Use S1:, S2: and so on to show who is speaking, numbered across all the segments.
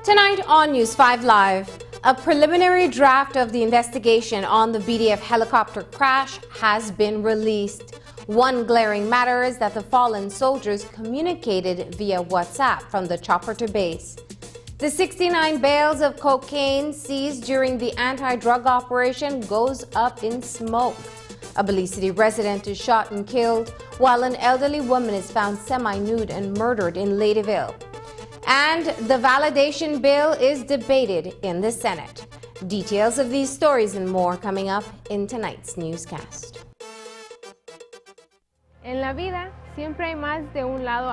S1: Tonight on News 5 Live, a preliminary draft of the investigation on the BDF helicopter crash has been released. One glaring matter is that the fallen soldiers communicated via WhatsApp from the chopper to base. The 69 bales of cocaine seized during the anti-drug operation goes up in smoke. A Belize City resident is shot and killed, while an elderly woman is found semi-nude and murdered in Ladyville. And the validation bill is debated in the Senate. Details of these stories and more coming up in tonight's newscast.
S2: En la vida siempre hay más de un lado.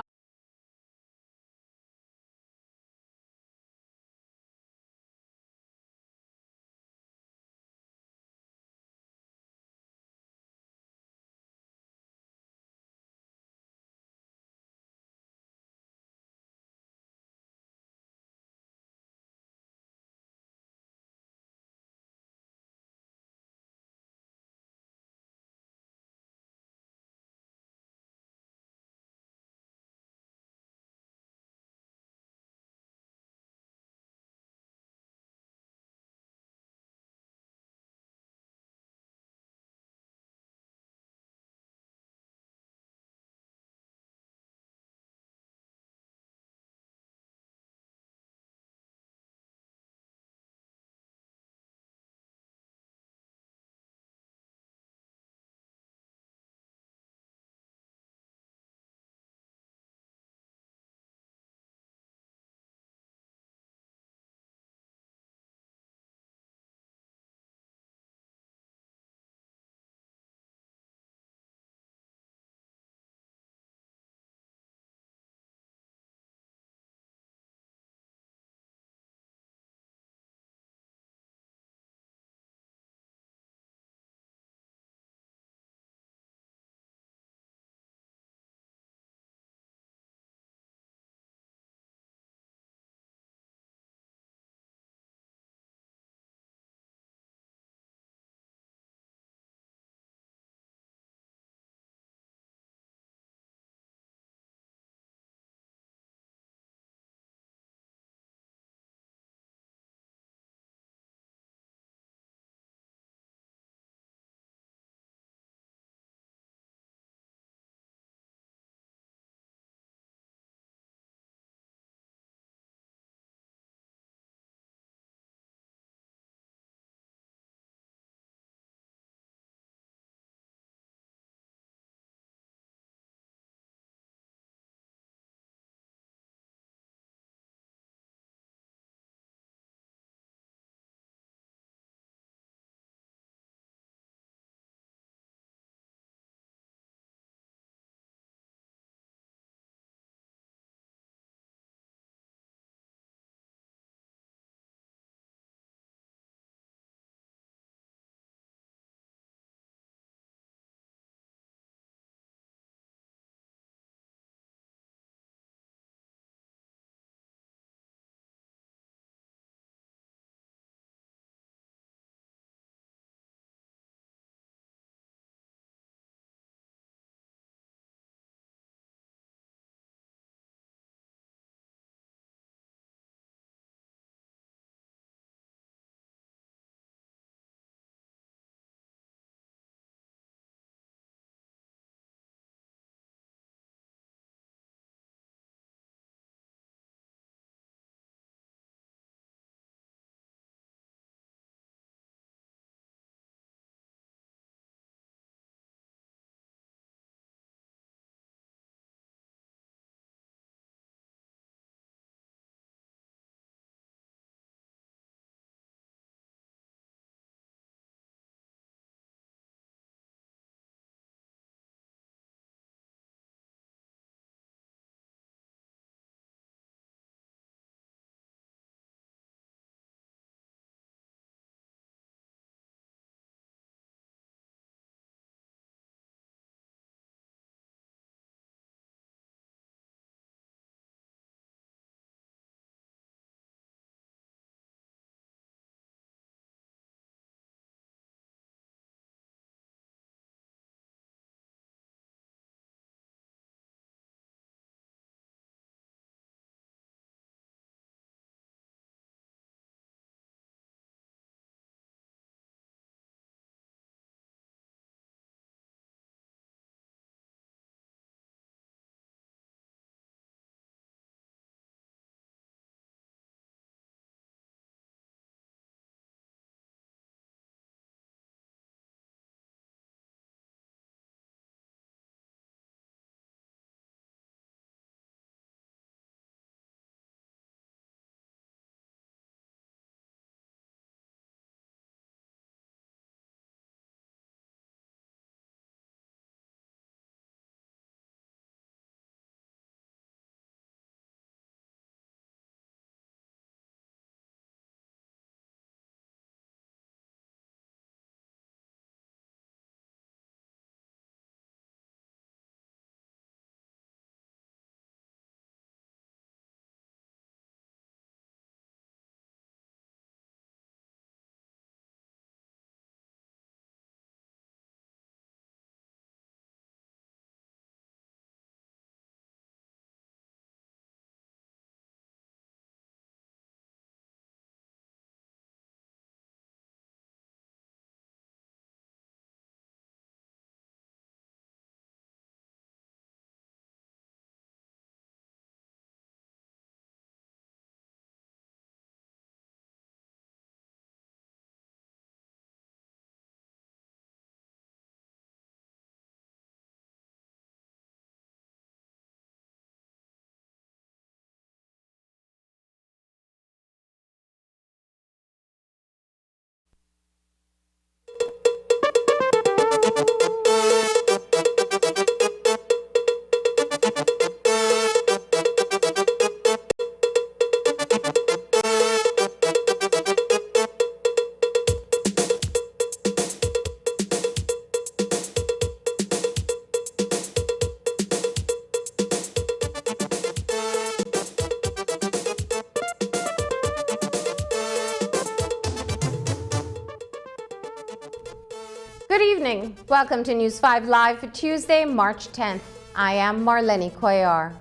S1: Good evening. Welcome to News 5 Live for Tuesday, March 10th. I am Marlene Cuellar.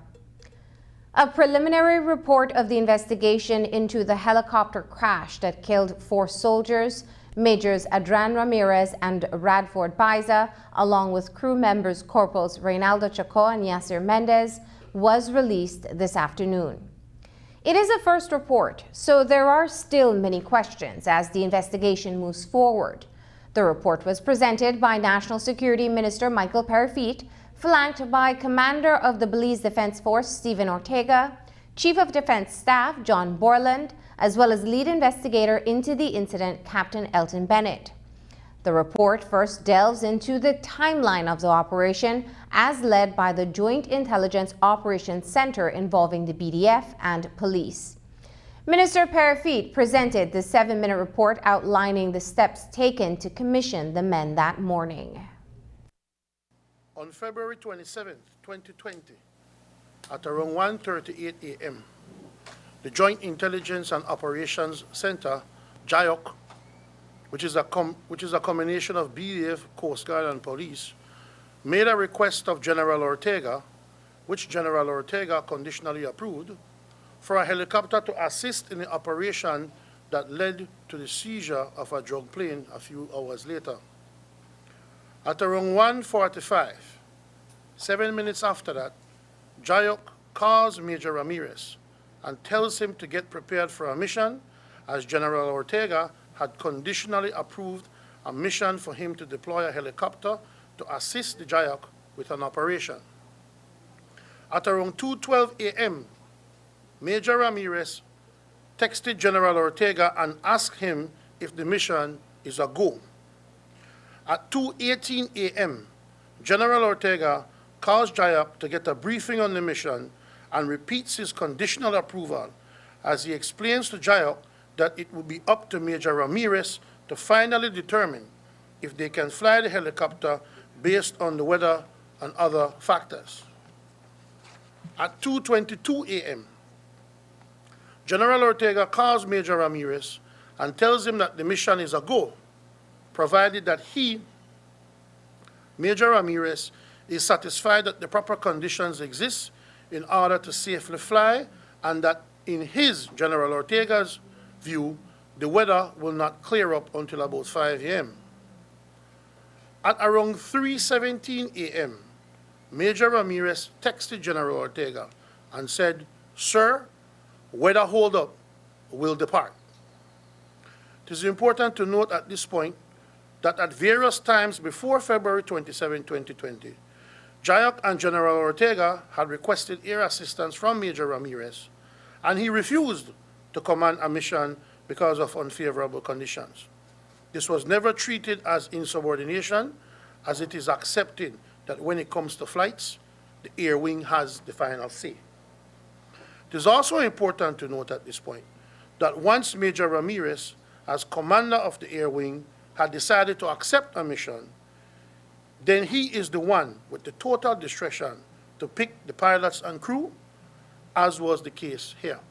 S1: A preliminary report of the investigation into the helicopter crash that killed 4 soldiers, Majors Adran Ramirez and Radford Baiza, along with crew members Corporals Reynaldo Chaco and Yasser Mendez, was released this afternoon. It is a first report, so there are still many questions as the investigation moves forward. The report was presented by National Security Minister Michael Parafit, flanked by Commander of the Belize Defense Force Stephen Ortega, Chief of Defense Staff John Borland, as well as lead investigator into the incident Captain Elton Bennett. The report first delves into the timeline of the operation as led by the Joint Intelligence Operations Center involving the BDF and police. Minister Parafit presented the 7-minute report outlining the steps taken to commission the men that morning.
S3: On February 27, 2020, at around 1:38 a.m., the Joint Intelligence and Operations Center, JIOC, which is a combination of BDF, Coast Guard, and police, made a request of General Ortega, which General Ortega conditionally approved, for a helicopter to assist in the operation that led to the seizure of a drug plane a few hours later. At around 1:45, 7 minutes after that, JIOC calls Major Ramirez and tells him to get prepared for a mission, as General Ortega had conditionally approved a mission for him to deploy a helicopter to assist the JIOC with an operation. At around 2:12 a.m., Major Ramirez texted General Ortega and asked him if the mission is a go. At 2:18 a.m., General Ortega calls JIOC to get a briefing on the mission and repeats his conditional approval as he explains to JIOC that it would be up to Major Ramirez to finally determine if they can fly the helicopter based on the weather and other factors. At 2:22 a.m., General Ortega calls Major Ramirez and tells him that the mission is a go, provided that he, Major Ramirez, is satisfied that the proper conditions exist in order to safely fly, and that in his, General Ortega's, view, the weather will not clear up until about 5 a.m. At around 3:17 a.m., Major Ramirez texted General Ortega and said, "Sir, weather hold up, will depart." It is important to note at this point that at various times before February 27, 2020, JIOC and General Ortega had requested air assistance from Major Ramirez, and he refused to command a mission because of unfavorable conditions. This was never treated as insubordination, as it is accepted that when it comes to flights, the air wing has the final say. It is also important to note at this point that once Major Ramirez, as commander of the air wing, had decided to accept a mission, then he is the one with the total discretion to pick the pilots and crew, as was the case here.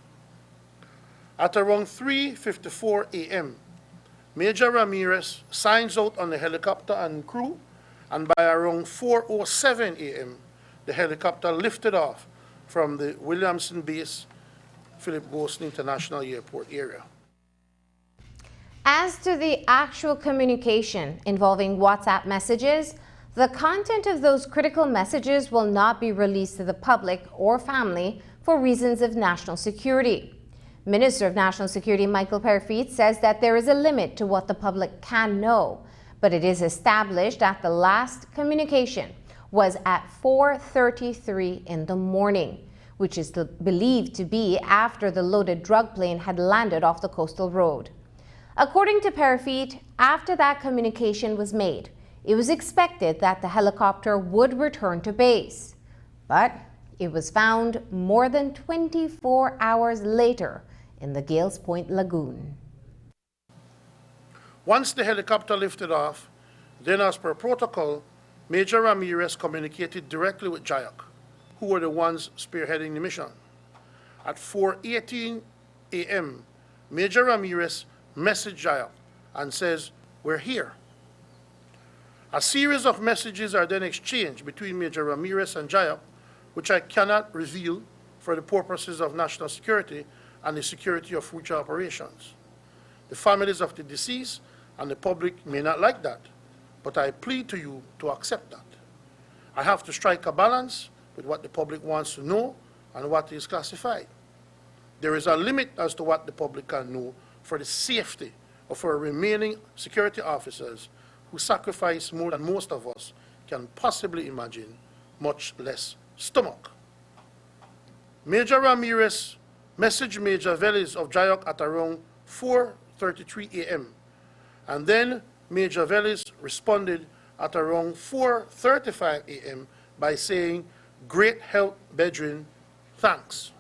S3: At around 3:54 a.m., Major Ramirez signs out on the helicopter and crew, and by around 4:07 a.m., the helicopter lifted off from the Williamson Base, Philip Goshen International Airport area.
S1: As to the actual communication involving WhatsApp messages, the content of those critical messages will not be released to the public or family for reasons of national security. Minister of National Security Michael Parafit says that there is a limit to what the public can know, but it is established that the last communication was at 4:33 in the morning, which is believed to be after the loaded drug plane had landed off the coastal road. According to Parafit, after that communication was made, it was expected that the helicopter would return to base, but it was found more than 24 hours later in the Gales Point Lagoon.
S3: Once the helicopter lifted off, then as per protocol, Major Ramirez communicated directly with JIOC, who were the ones spearheading the mission. At 4:18 a.m., Major Ramirez messaged JIOC and says, "We're here." A series of messages are then exchanged between Major Ramirez and Jayok, which I cannot reveal for the purposes of national security and the security of future operations. The families of the deceased and the public may not like that, but I plead to you to accept that. I have to strike a balance with what the public wants to know and what is classified. There is a limit as to what the public can know for the safety of our remaining security officers who sacrifice more than most of us can possibly imagine, much less stomach. Major Ramirez messaged Major Velis of Jayok at around 4:33 a.m. and then Major Velis responded at around 4:35 a.m. by saying, "Great help, Bedrin, thanks."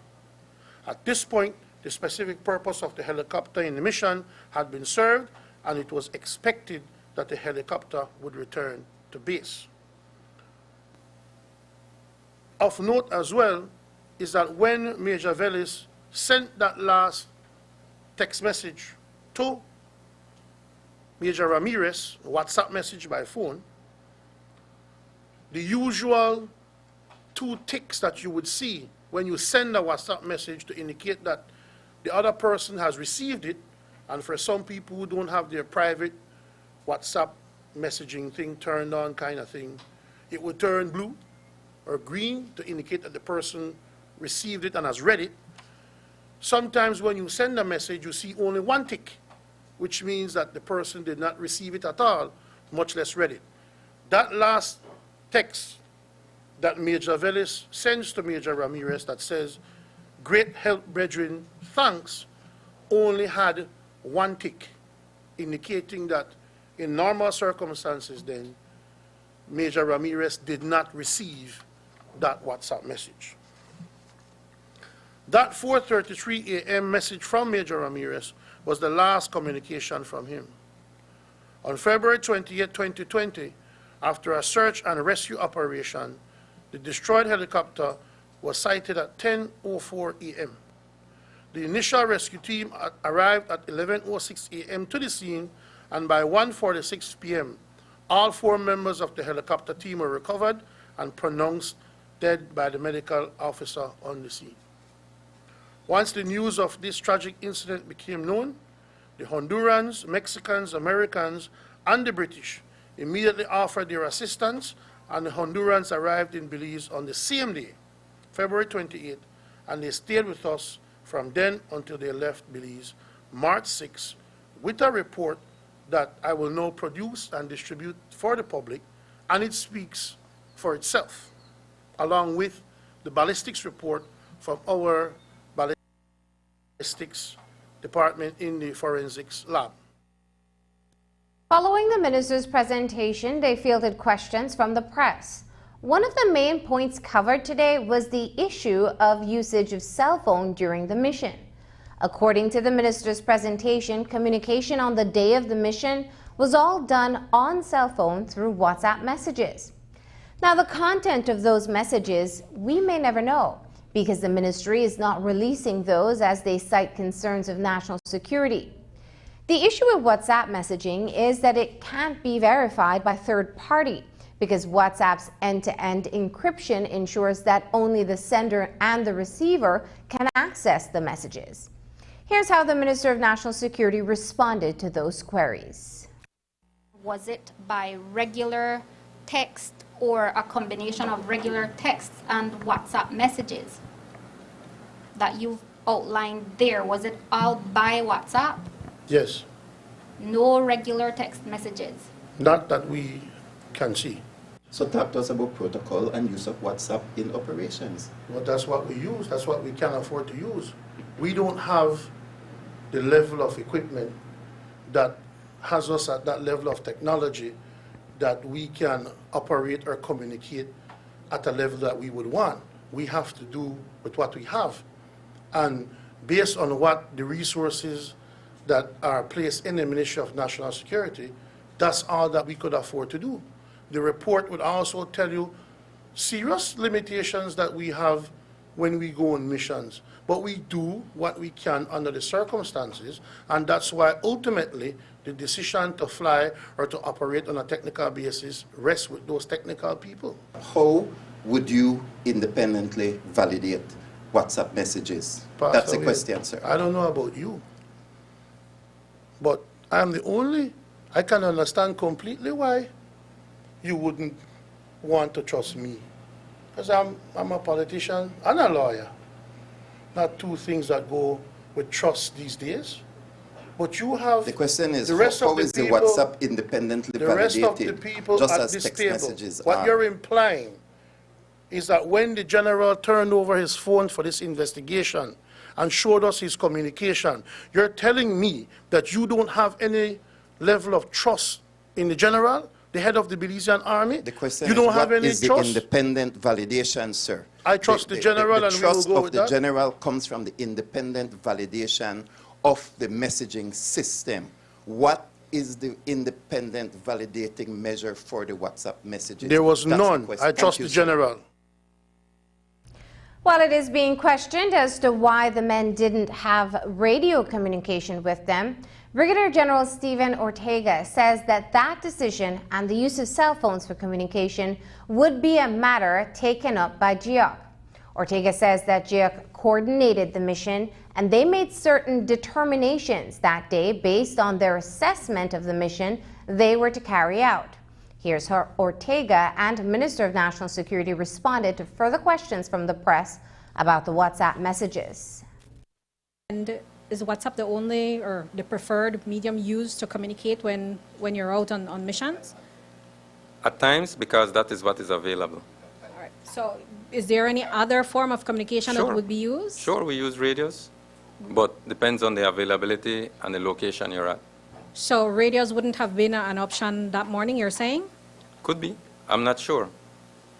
S3: At this point, the specific purpose of the helicopter in the mission had been served, and it was expected that the helicopter would return to base. Of note as well is that when Major Velis sent that last text message to Major Ramirez, a WhatsApp message by phone, the usual 2 ticks that you would see when you send a WhatsApp message to indicate that the other person has received it, and for some people who don't have their private WhatsApp messaging thing turned on kind of thing, it would turn blue or green to indicate that the person received it and has read it. Sometimes when you send a message, you see only 1 tick, which means that the person did not receive it at all, much less read it. That last text that Major Velis sends to Major Ramirez that says, "Great help, brethren, thanks," only had 1 tick, indicating that in normal circumstances then, Major Ramirez did not receive that WhatsApp message. That 4:33 a.m. message from Major Ramirez was the last communication from him. On February 28, 2020, after a search and rescue operation, the destroyed helicopter was sighted at 10:04 a.m. The initial rescue team arrived at 11:06 a.m. to the scene, and by 1:46 p.m., all 4 members of the helicopter team were recovered and pronounced dead by the medical officer on the scene. Once the news of this tragic incident became known, the Hondurans, Mexicans, Americans, and the British immediately offered their assistance, and the Hondurans arrived in Belize on the same day, February 28, and they stayed with us from then until they left Belize, March 6, with a report that I will now produce and distribute for the public, and it speaks for itself, along with the ballistics report from our ballistics department in the forensics lab.
S1: Following the minister's presentation, they fielded questions from the press. One of the main points covered today was the issue of usage of cell phone during the mission. According to the minister's presentation, communication on the day of the mission was all done on cell phone through WhatsApp messages. Now, the content of those messages we may never know, because the ministry is not releasing those as they cite concerns of national security. The issue with WhatsApp messaging is that it can't be verified by third party, because WhatsApp's end-to-end encryption ensures that only the sender and the receiver can access the messages. Here's how the Minister of National Security responded to those queries.
S4: Was it by regular text or a combination of regular text and WhatsApp messages that you've outlined there? Was it all by WhatsApp?
S3: Yes.
S4: No regular text messages?
S3: Not that we can see.
S5: So talk to us about protocol and use of WhatsApp in operations.
S3: Well, that's what we use. That's what we can afford to use. We don't have the level of equipment that has us at that level of technology that we can operate or communicate at a level that we would want. We have to do with what we have. And based on what the resources that are placed in the Ministry of National Security, that's all that we could afford to do. The report would also tell you serious limitations that we have when we go on missions, but we do what we can under the circumstances, and that's why ultimately the decision to fly or to operate on a technical basis rests with those technical people.
S5: How would you independently validate WhatsApp messages? That's the question, sir.
S3: I don't know about you, but I can understand completely why you wouldn't want to trust me. Because I'm a politician and a lawyer. Not two things that go with trust these days. But you have
S5: The question is,
S3: the rest
S5: how
S3: of the
S5: is the
S3: people,
S5: WhatsApp independently
S3: the rest
S5: validated?
S3: of the people
S5: just
S3: at
S5: as
S3: this
S5: text
S3: table.
S5: messages
S3: What
S5: are?
S3: you're implying is that when the general turned over his phone for this investigation and showed us his communication, you're telling me that you don't have any level of trust in the general, the head of the Belizean army?
S5: The question
S3: you don't
S5: is,
S3: have
S5: what
S3: any
S5: is the
S3: trust?
S5: independent validation, sir?
S3: I trust the general, and we will
S5: trust
S3: go
S5: of
S3: with
S5: the
S3: that.
S5: general comes from the independent validation of the messaging system. What is the independent validating measure for the WhatsApp messages?
S3: There was
S5: That's the
S3: none.
S5: question.
S3: I
S5: Thank
S3: trust
S5: you,
S3: the
S5: sir.
S3: general.
S1: While it is being questioned as to why the men didn't have radio communication with them, Brigadier General Stephen Ortega says that that decision and the use of cell phones for communication would be a matter taken up by GEOC. Ortega says that GEOC coordinated the mission and they made certain determinations that day based on their assessment of the mission they were to carry out. Here's how Ortega and Minister of National Security responded to further questions from the press about the WhatsApp messages.
S6: And is WhatsApp the only or the preferred medium used to communicate when you're out on missions?
S7: At times, because that is what is available.
S6: All right. So is there any other form of communication
S7: Sure.
S6: that would be used?
S7: Sure, we use radios, but depends on the availability and the location you're at.
S6: So radios wouldn't have been an option that morning, you're saying?
S7: Could be. I'm not sure,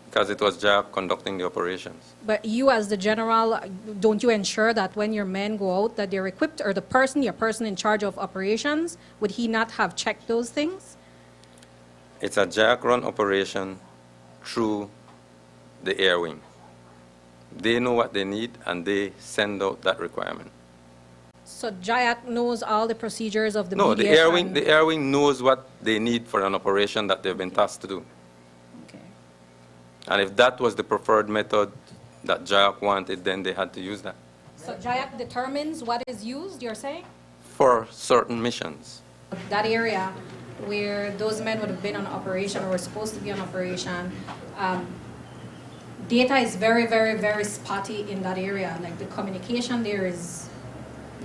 S7: because it was JAC conducting the operations.
S6: But you as the general, don't you ensure that when your men go out that they're equipped, or your person in charge of operations, would he not have checked those things?
S7: It's a JAC-run operation through the air wing. They know what they need, and they send out that requirement.
S6: So JIAC knows all the procedures of the
S7: No,
S6: BDF
S7: the air wing.
S6: and-
S7: The air wing knows what they need for an operation that they've been tasked to do.
S6: Okay.
S7: And if that was the preferred method that JAC wanted, then they had to use that
S6: So JIAC determines what is used, you're saying?
S7: for certain missions.
S6: That area where those men would have been on operation or were supposed to be on operation, data is very, very, very spotty in that area. Like the communication there is,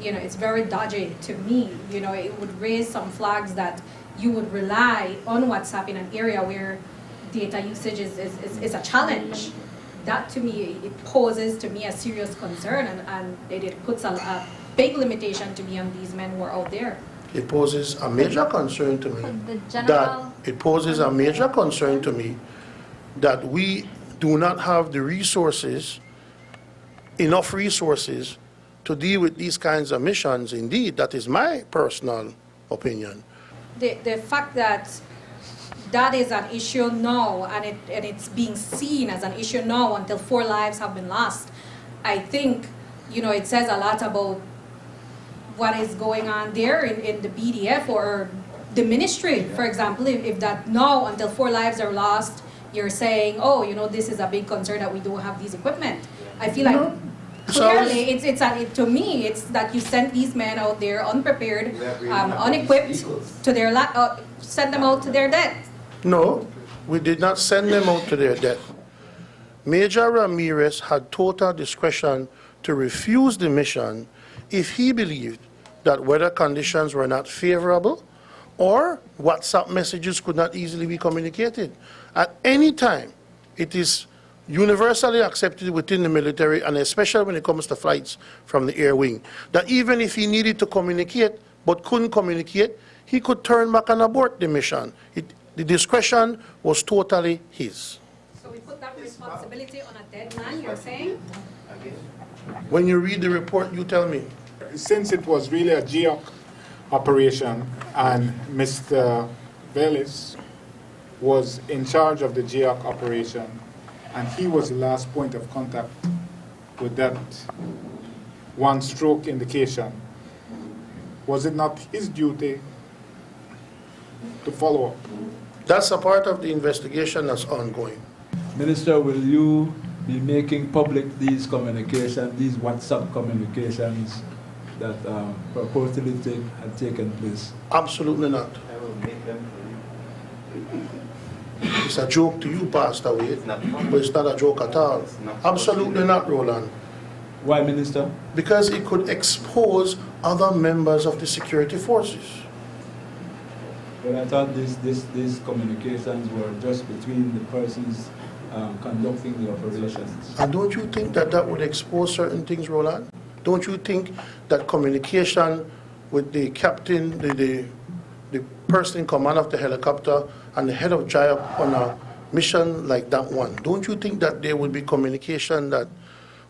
S6: it's very dodgy to me. It would raise some flags that you would rely on WhatsApp in an area where data usage is a challenge. That to me, it poses to me a serious concern, and it puts a big limitation to me on these men who are out there.
S3: It poses a major concern to me.
S4: Could the general-
S3: It poses a major concern to me that we do not have the resources, enough resources, to deal with these kinds of missions. Indeed, that is my personal opinion.
S6: The fact that that is an issue now, and it's being seen as an issue now until 4 lives have been lost, I think, it says a lot about what is going on there in the BDF or the ministry, for example. If that now until 4 lives are lost, you're saying, this is a big concern that we don't have these equipment. I feel like clearly to me, it's that you sent these men out there unprepared, unequipped, to their send them out to their death.
S3: No, we did not send them out to their death. Major Ramirez had total discretion to refuse the mission if he believed that weather conditions were not favorable or WhatsApp messages could not easily be communicated. At any time, it is universally accepted within the military, and especially when it comes to flights from the air wing, that even if he needed to communicate but couldn't communicate, he could turn back and abort the mission. The discretion was totally his.
S6: So we put that responsibility on a dead man, you're saying?
S3: When you read the report, you tell me.
S8: Since it was really a GEOC operation and Mr. Velis was in charge of the GEOC operation and he was the last point of contact with that one stroke indication, was it not his duty to follow up?
S3: That's a part of the investigation that's ongoing.
S9: Minister, will you be making public these communications, these WhatsApp communications that purportedly had taken place?
S3: Absolutely not. It's a joke to you, Pastor Wade, but it's not a joke at all. Absolutely not, Roland.
S9: Why, Minister?
S3: Because it could expose other members of the security forces.
S9: Well, I thought these communications were just between the persons conducting the operations.
S3: And don't you think that that would expose certain things, Roland? Don't you think that communication with the captain, the person in command of the helicopter, and the head of JIOC on a mission like that one, don't you think that there would be communication that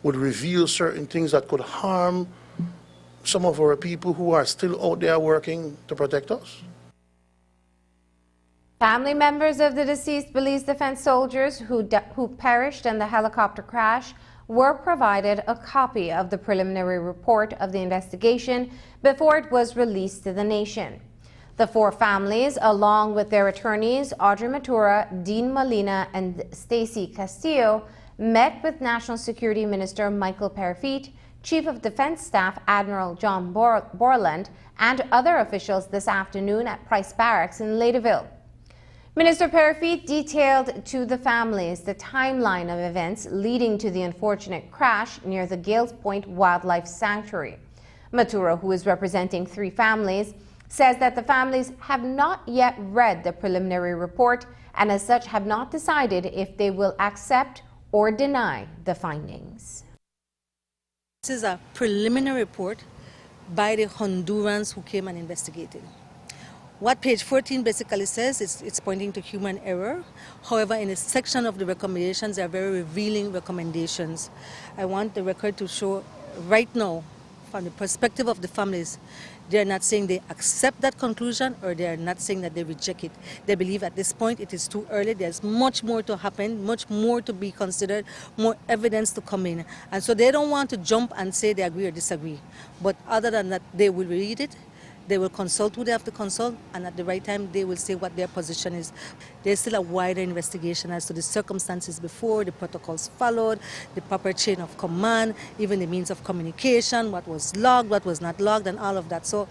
S3: would reveal certain things that could harm some of our people who are still out there working to protect us?
S1: Family members of the deceased police defense soldiers who perished in the helicopter crash were provided a copy of the preliminary report of the investigation before it was released to the nation. The four families, along with their attorneys, Audrey Matura, Dean Molina, and Stacey Castillo, met with National Security Minister Michael Parafit, Chief of Defense Staff Admiral John Borland, and other officials this afternoon at Price Barracks in Ladyville. Minister Parafit detailed to the families the timeline of events leading to the unfortunate crash near the Gales Point Wildlife Sanctuary. Matura, who is representing three families, says that the families have not yet read the preliminary report and as such have not decided if they will accept or deny the findings.
S10: This is a preliminary report by the Hondurans who came and investigated. What page 14 basically says is it's pointing to human error. However, in a section of the recommendations, there are very revealing recommendations. I want the record to show right now, from the perspective of the families, they're not saying they accept that conclusion or they're not saying that they reject it. They believe at this point it is too early. There's much more to happen, much more to be considered, more evidence to come in. And so they don't want to jump and say they agree or disagree. But other than that, they will read it. They will consult who they have to consult, and at the right time, they will say what their position is. There's still a wider investigation as to the circumstances before, the protocols followed, the proper chain of command, even the means of communication, what was logged, what was not logged, and all of that. So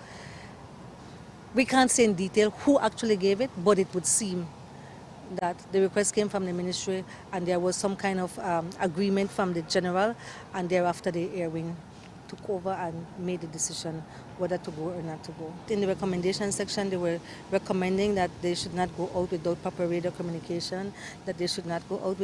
S10: we can't say in detail who actually gave it, but it would seem that the request came from the ministry, and there was some kind of agreement from the general, and thereafter the air wing took over and made the decision whether to go or not to go. In the recommendation section, they were recommending that they should not go out without proper radar communication, that they should not go out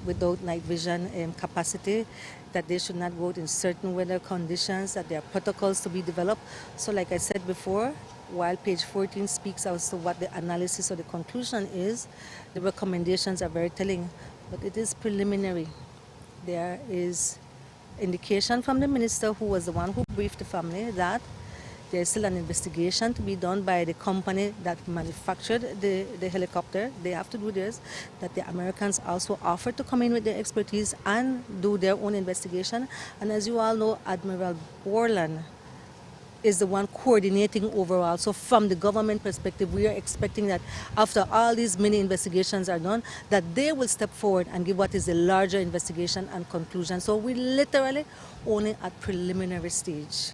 S10: without night vision capacity, that they should not go out in certain weather conditions, that there are protocols to be developed. So like I said before, while page 14 speaks as to what the analysis or the conclusion is, the recommendations are very telling, but it is preliminary. There is indication from the minister, who was the one who briefed the family, that there's still an investigation to be done by the company that manufactured the helicopter. They have to do this, that the Americans also offered to come in with their expertise and do their own investigation. And as you all know, Admiral Borland is the one coordinating overall. So from the government perspective, we are expecting that after all these mini investigations are done, that they will step forward and give what is the larger investigation and conclusion. So we're literally only at preliminary stage.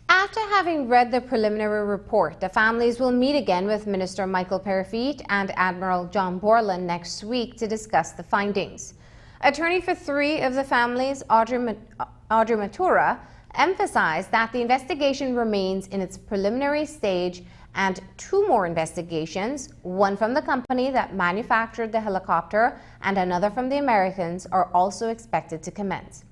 S1: After having read the preliminary report, the families will meet again with Minister Michael Parafit and Admiral John Borland next week to discuss the findings. Attorney for three of the families, Audrey Matura, emphasized that the investigation remains in its preliminary stage and two more investigations, one from the company that manufactured the helicopter and another from the Americans, are also expected to commence.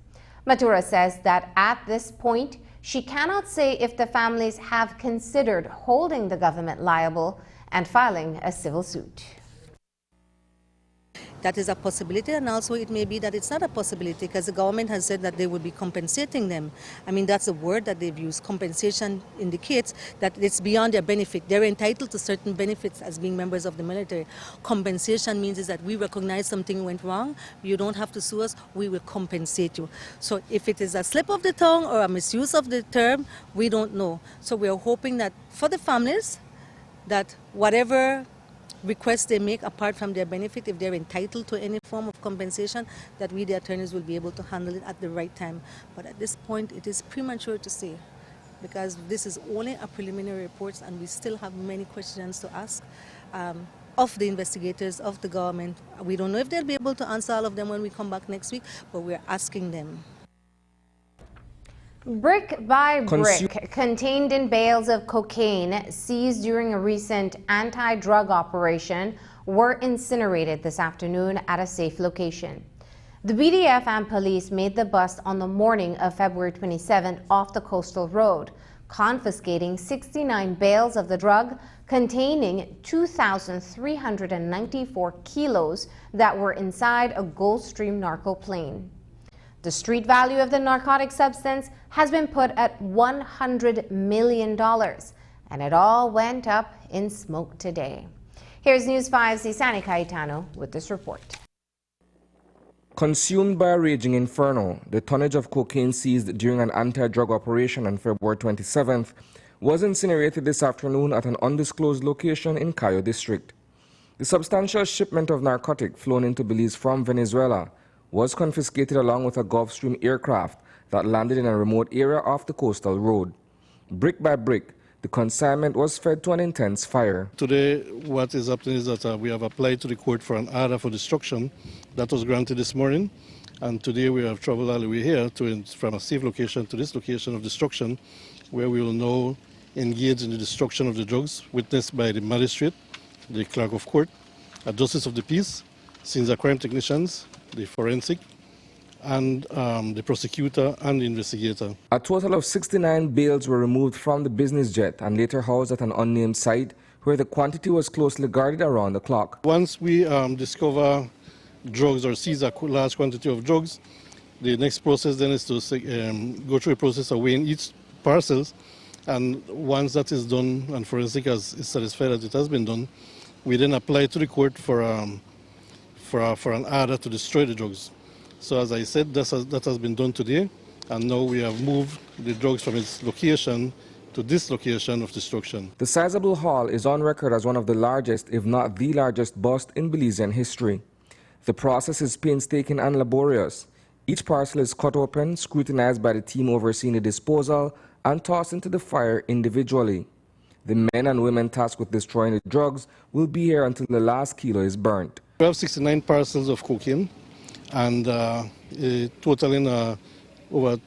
S1: Matura says that at this point, she cannot say if the families have considered holding the government liable and filing a civil suit.
S10: that is a possibility, and also it may be that it's not a possibility because the government has said that they would be compensating them. I mean, that's a word that they've used. Compensation indicates that it's beyond their benefit. They're entitled to certain benefits as being members of the military. Compensation means is that we recognize something went wrong. You don't have to sue us. We will compensate you. So if it is a slip of the tongue or a misuse of the term, we don't know. So we are hoping that for the families, that whatever requests they make apart from their benefit, if they're entitled to any form of compensation, that we, the attorneys, will be able to handle it at the right time. But at this point, it is premature to say, because this is only a preliminary report and we still have many questions to ask of the investigators, of the government. We don't know if they'll be able to answer all of them when we come back next week, but we're asking them.
S1: Brick by brick, contained in bales of cocaine seized during a recent anti-drug operation were incinerated this afternoon at a safe location. The BDF and police made the bust on the morning of February 27 off the coastal road, confiscating 69 bales of the drug containing 2,394 kilos that were inside a Gulfstream narco plane. The street value of the narcotic substance has been put at $100 million, and it all went up in smoke today. Here's News 5's Isani Cayetano with this report.
S11: Consumed by a raging inferno, the tonnage of cocaine seized during an anti-drug operation on February 27th was incinerated this afternoon at an undisclosed location in Cayo District. The substantial shipment of narcotic flown into Belize from Venezuela was confiscated along with a Gulfstream aircraft that landed in a remote area off the coastal road. Brick by brick, the consignment was fed to an intense fire.
S12: Today, what is happening is that we have applied to the court for an order for destruction. That was granted this morning, and today we have traveled all the way here from a safe location to this location of destruction, where we will now engage in the destruction of the drugs, witnessed by the magistrate, the clerk of court, a justice of the peace, senior crime technicians, the forensic, and the prosecutor and the investigator.
S11: A total of 69 bales were removed from the business jet and later housed at an unnamed site where the quantity was closely guarded around the clock.
S12: Once we discover drugs or seize a large quantity of drugs, the next process then is to go through a process of weighing each parcels, and once that is done and forensic is satisfied that it has been done, we then apply to the court for an order to destroy the drugs. So as I said, that has been done today, and now we have moved the drugs from its location to this location of destruction.
S11: The sizable haul is on record as one of the largest, if not the largest, bust in Belizean history. The process is painstaking and laborious. Each parcel is cut open, scrutinized by the team overseeing the disposal, and tossed into the fire individually. The men and women tasked with destroying the drugs will be here until the last kilo is burnt.
S12: We have 69 parcels of cocaine, and totaling over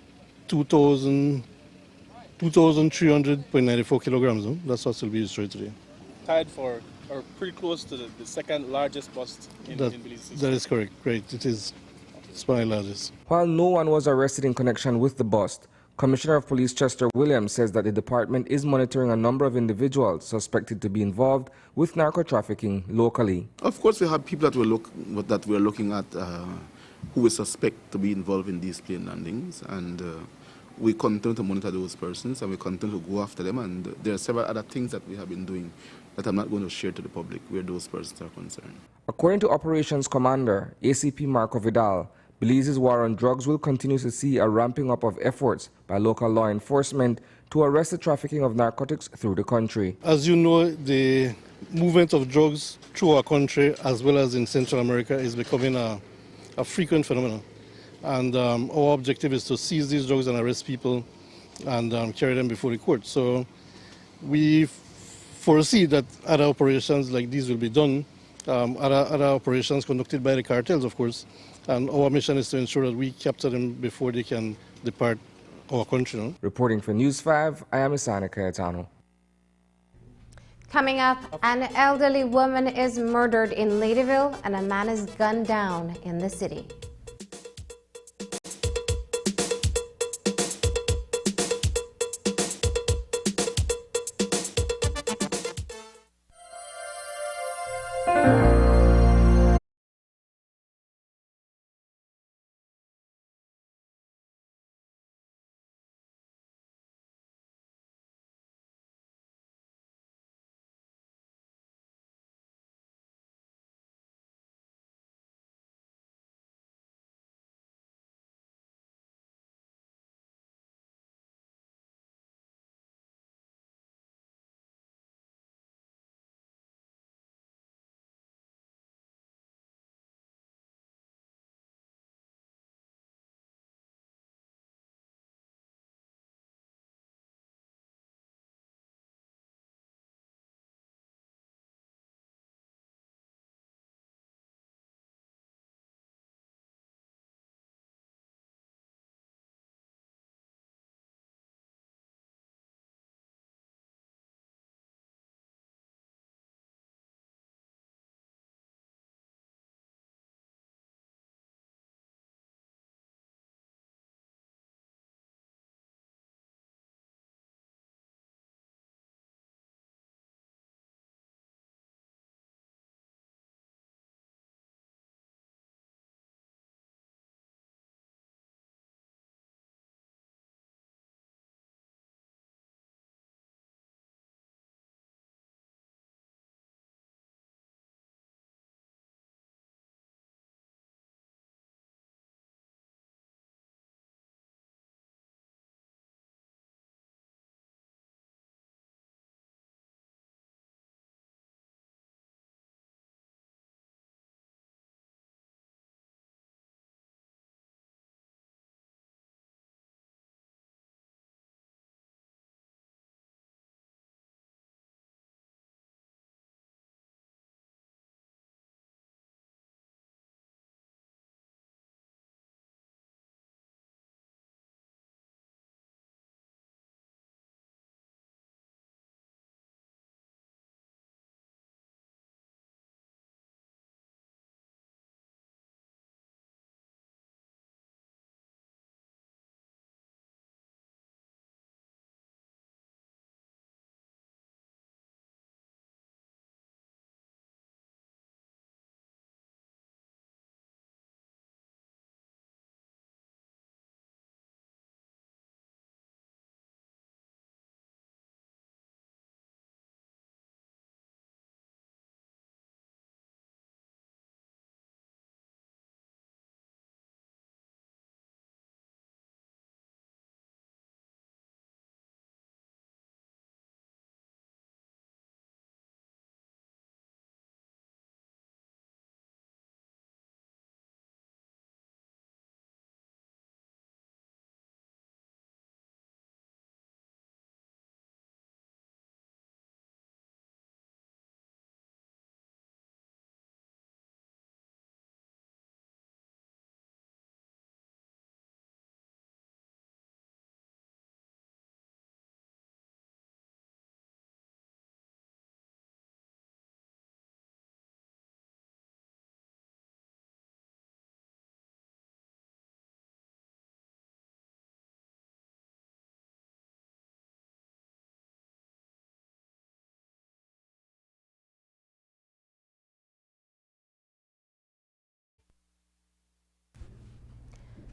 S12: 2,300.94 kilograms. That's what will be destroyed today.
S13: Tied for, or pretty close to the second largest bust in Belize.
S12: That is correct. Great. It is my largest.
S11: While no one was arrested in connection with the bust, Commissioner of Police Chester Williams says that the department is monitoring a number of individuals suspected to be involved with narco-trafficking locally.
S14: Of course, we have people that we're looking at who we suspect to be involved in these plane landings, and we continue to monitor those persons and we continue to go after them, and there are several other things that we have been doing that I'm not going to share to the public where those persons are concerned.
S11: According to Operations Commander ACP Marco Vidal, Belize's war on drugs will continue to see a ramping up of efforts by local law enforcement to arrest the trafficking of narcotics through the country.
S12: As you know, the movement of drugs through our country as well as in Central America is becoming a frequent phenomenon. And our objective is to seize these drugs and arrest people and carry them before the court. So we foresee that other operations like these will be done, other operations conducted by the cartels, of course. And our mission is to ensure that we capture them before they can depart our country. No?
S11: Reporting for News 5, I am Isani Cayetano.
S1: Coming up, an elderly woman is murdered in Ladyville and a man is gunned down in the city.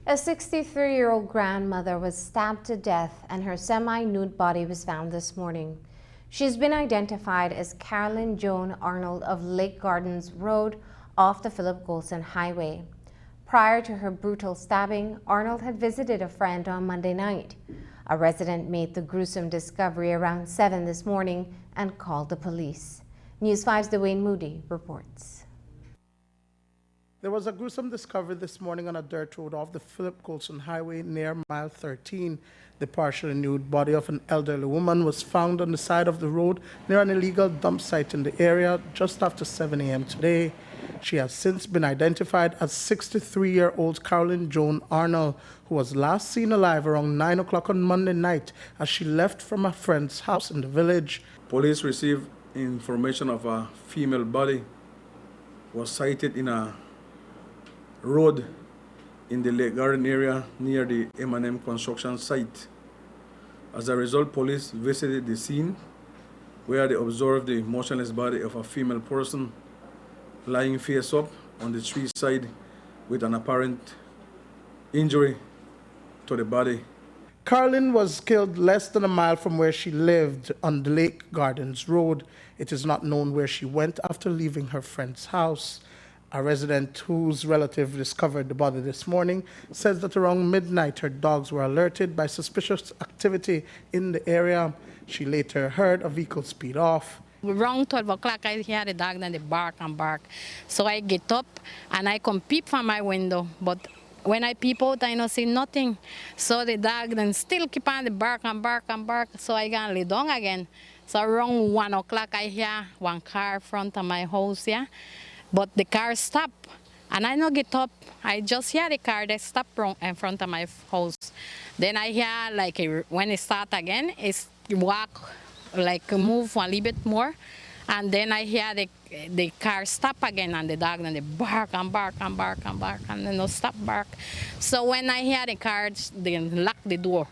S1: A 63-year-old grandmother was stabbed to death and her semi-nude body was found this morning. She's been identified as Carolyn Joan Arnold of Lake Gardens Road off the Philip Golson Highway. Prior to her brutal stabbing, Arnold had visited a friend on Monday night. A resident made the gruesome discovery around 7 this morning and called the police. News 5's Dwayne Moody reports.
S3: There was a gruesome discovery this morning on a dirt road off the Philip Golson Highway near mile 13. The partially nude body of an elderly woman was found on the side of the road near an illegal dump site in the area just after 7 a.m. today. She has since been identified as 63-year-old Carolyn Joan Arnold, who was last seen alive around 9 o'clock on Monday night as she left from a friend's house in the village.
S9: Police received information of a female body was sighted in a road in the Lake Garden area near the M&M construction site. As a result, police visited the scene where they observed the motionless body of a female person lying face up on the street side with an apparent injury to the body.
S3: Carolyn was killed less than a mile from where she lived on the Lake Gardens Road. It is not known where she went after leaving her friend's house. A resident whose relative discovered the body this morning says that around midnight her dogs were alerted by suspicious activity in the area. She later heard a vehicle speed off.
S15: Around 12 o'clock, I hear the dog and they bark and bark. So I get up and I come peep from my window. But when I peep out, I don't see nothing. So the dog then still keep on the bark and bark and bark. So I go and lay down again. So around 1 o'clock, I hear one car in front of my house, yeah. But the car stopped, and I don't get up. I just hear the car, they stop in front of my house. Then I hear, like, when it start again, it's walk, like, move a little bit more. And then I hear the car stop again, and the dog, and they bark and bark and bark and bark, and then no stop bark. So when I hear the car, they lock the door.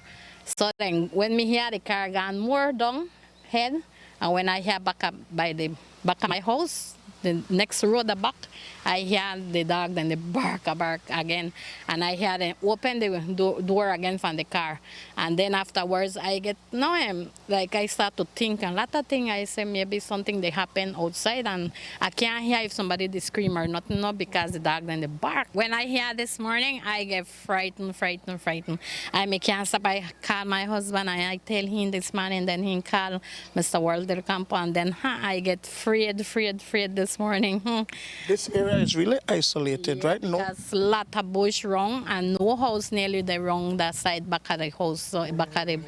S15: So then when me hear the car gone more down head, and when I hear back up by the back of my house, the next road back, I hear the dog, then they bark again, and I hear them open the door again from the car. And then afterwards, I get like I start to think a lot of things. I say maybe something they happen outside, and I can't hear if somebody they scream or nothing, no, because the dog then they bark. When I hear this morning, I get frightened. I can't stop. I call my husband, and I tell him this morning, then he call Mr. World Del Campo, and then I get afraid this morning.
S3: This area is really isolated, right? No.
S15: There's a lot of bush wrong and no house nearly the wrong that side back of the house, so back of the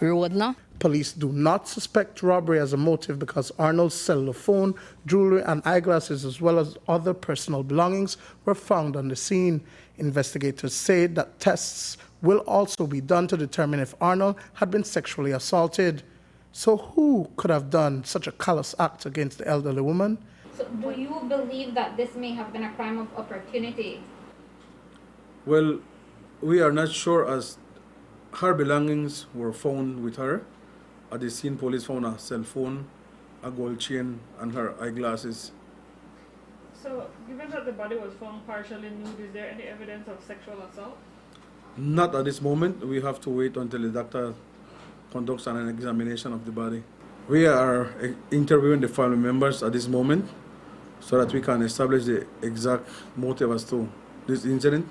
S15: road, no?
S3: Police do not suspect robbery as a motive because Arnold's cellular phone, jewelry and eyeglasses as well as other personal belongings were found on the scene. Investigators say that tests will also be done to determine if Arnold had been sexually assaulted. So who could have done such a callous act against the elderly woman?
S4: So do you believe that this may have been a crime of opportunity?
S9: Well, we are not sure, as her belongings were found with her. At the scene, police found a cell phone, a gold chain, and her eyeglasses.
S16: So, given that the body was found partially nude, is there any evidence of sexual assault?
S9: Not at this moment. We have to wait until the doctor conducts an examination of the body. We are interviewing the family members at this moment so that we can establish the exact motive as to this incident,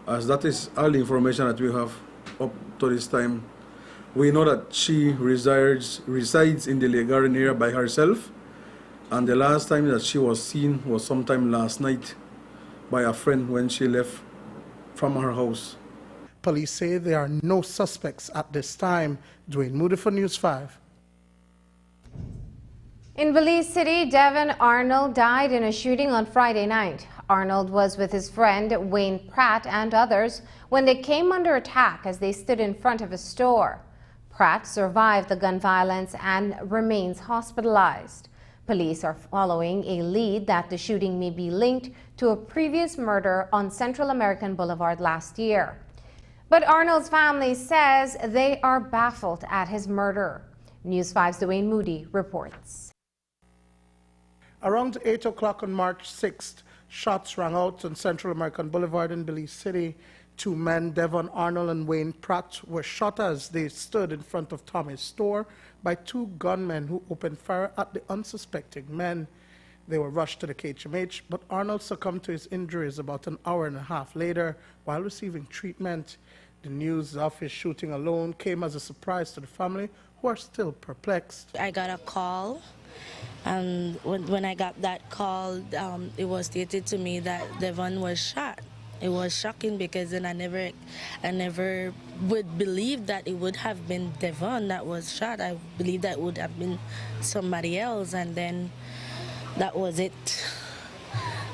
S9: as that is all the information that we have up to this time. We know that she resides in the Lake Garden area by herself, and the last time that she was seen was sometime last night by a friend when she left from her house.
S3: Police say there are no suspects at this time. Dwayne Moody for News 5.
S1: In Belize City, Devin Arnold died in a shooting on Friday night. Arnold was with his friend Wayne Pratt and others when they came under attack as they stood in front of a store. Pratt survived the gun violence and remains hospitalized. Police are following a lead that the shooting may be linked to a previous murder on Central American Boulevard last year. But Arnold's family says they are baffled at his murder. News 5's Dwayne Moody reports.
S3: Around 8 o'clock on March 6th, shots rang out on Central American Boulevard in Belize City. Two men, Devon Arnold and Wayne Pratt, were shot as they stood in front of Tommy's store by two gunmen who opened fire at the unsuspecting men. They were rushed to the KHMH, but Arnold succumbed to his injuries about an hour and a half later while receiving treatment. The news of his shooting alone came as a surprise to the family, who are still perplexed.
S17: I got a call, and when I got that call, it was stated to me that Devon was shot. It was shocking because then I never would believe that it would have been Devon that was shot. I believed that would have been somebody else, and then that was it.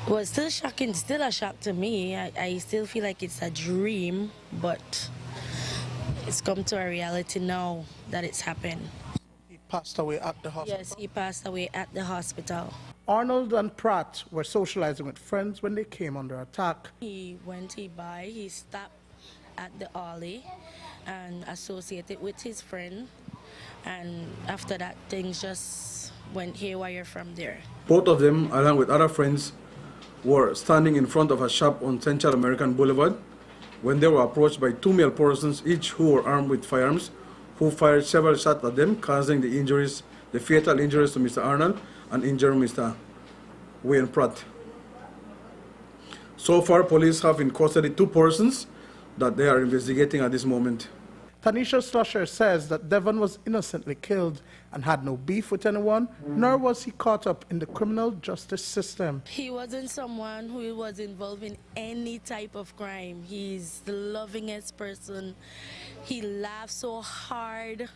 S17: It was still shocking, still a shock to me. I still feel like it's a dream, but it's come to a reality now that it's happened.
S3: He passed away at the hospital?
S17: Yes, he passed away at the hospital.
S3: Arnold and Pratt were socializing with friends when they came under attack.
S17: He stopped at the alley and associated with his friend, and after that things just went haywire from there.
S9: Both of them, along with other friends, were standing in front of a shop on Central American Boulevard when they were approached by two male persons, each who were armed with firearms, who fired several shots at them, causing the fatal injuries to Mr. Arnold and injuring Mr. Wayne Pratt. So far, police have in custody two persons that they are investigating at this moment.
S3: Tanisha Slusher says that Devon was innocently killed and had no beef with anyone, nor was he caught up in the criminal justice system.
S17: He wasn't someone who was involved in any type of crime. He's the lovingest person. He laughs so hard.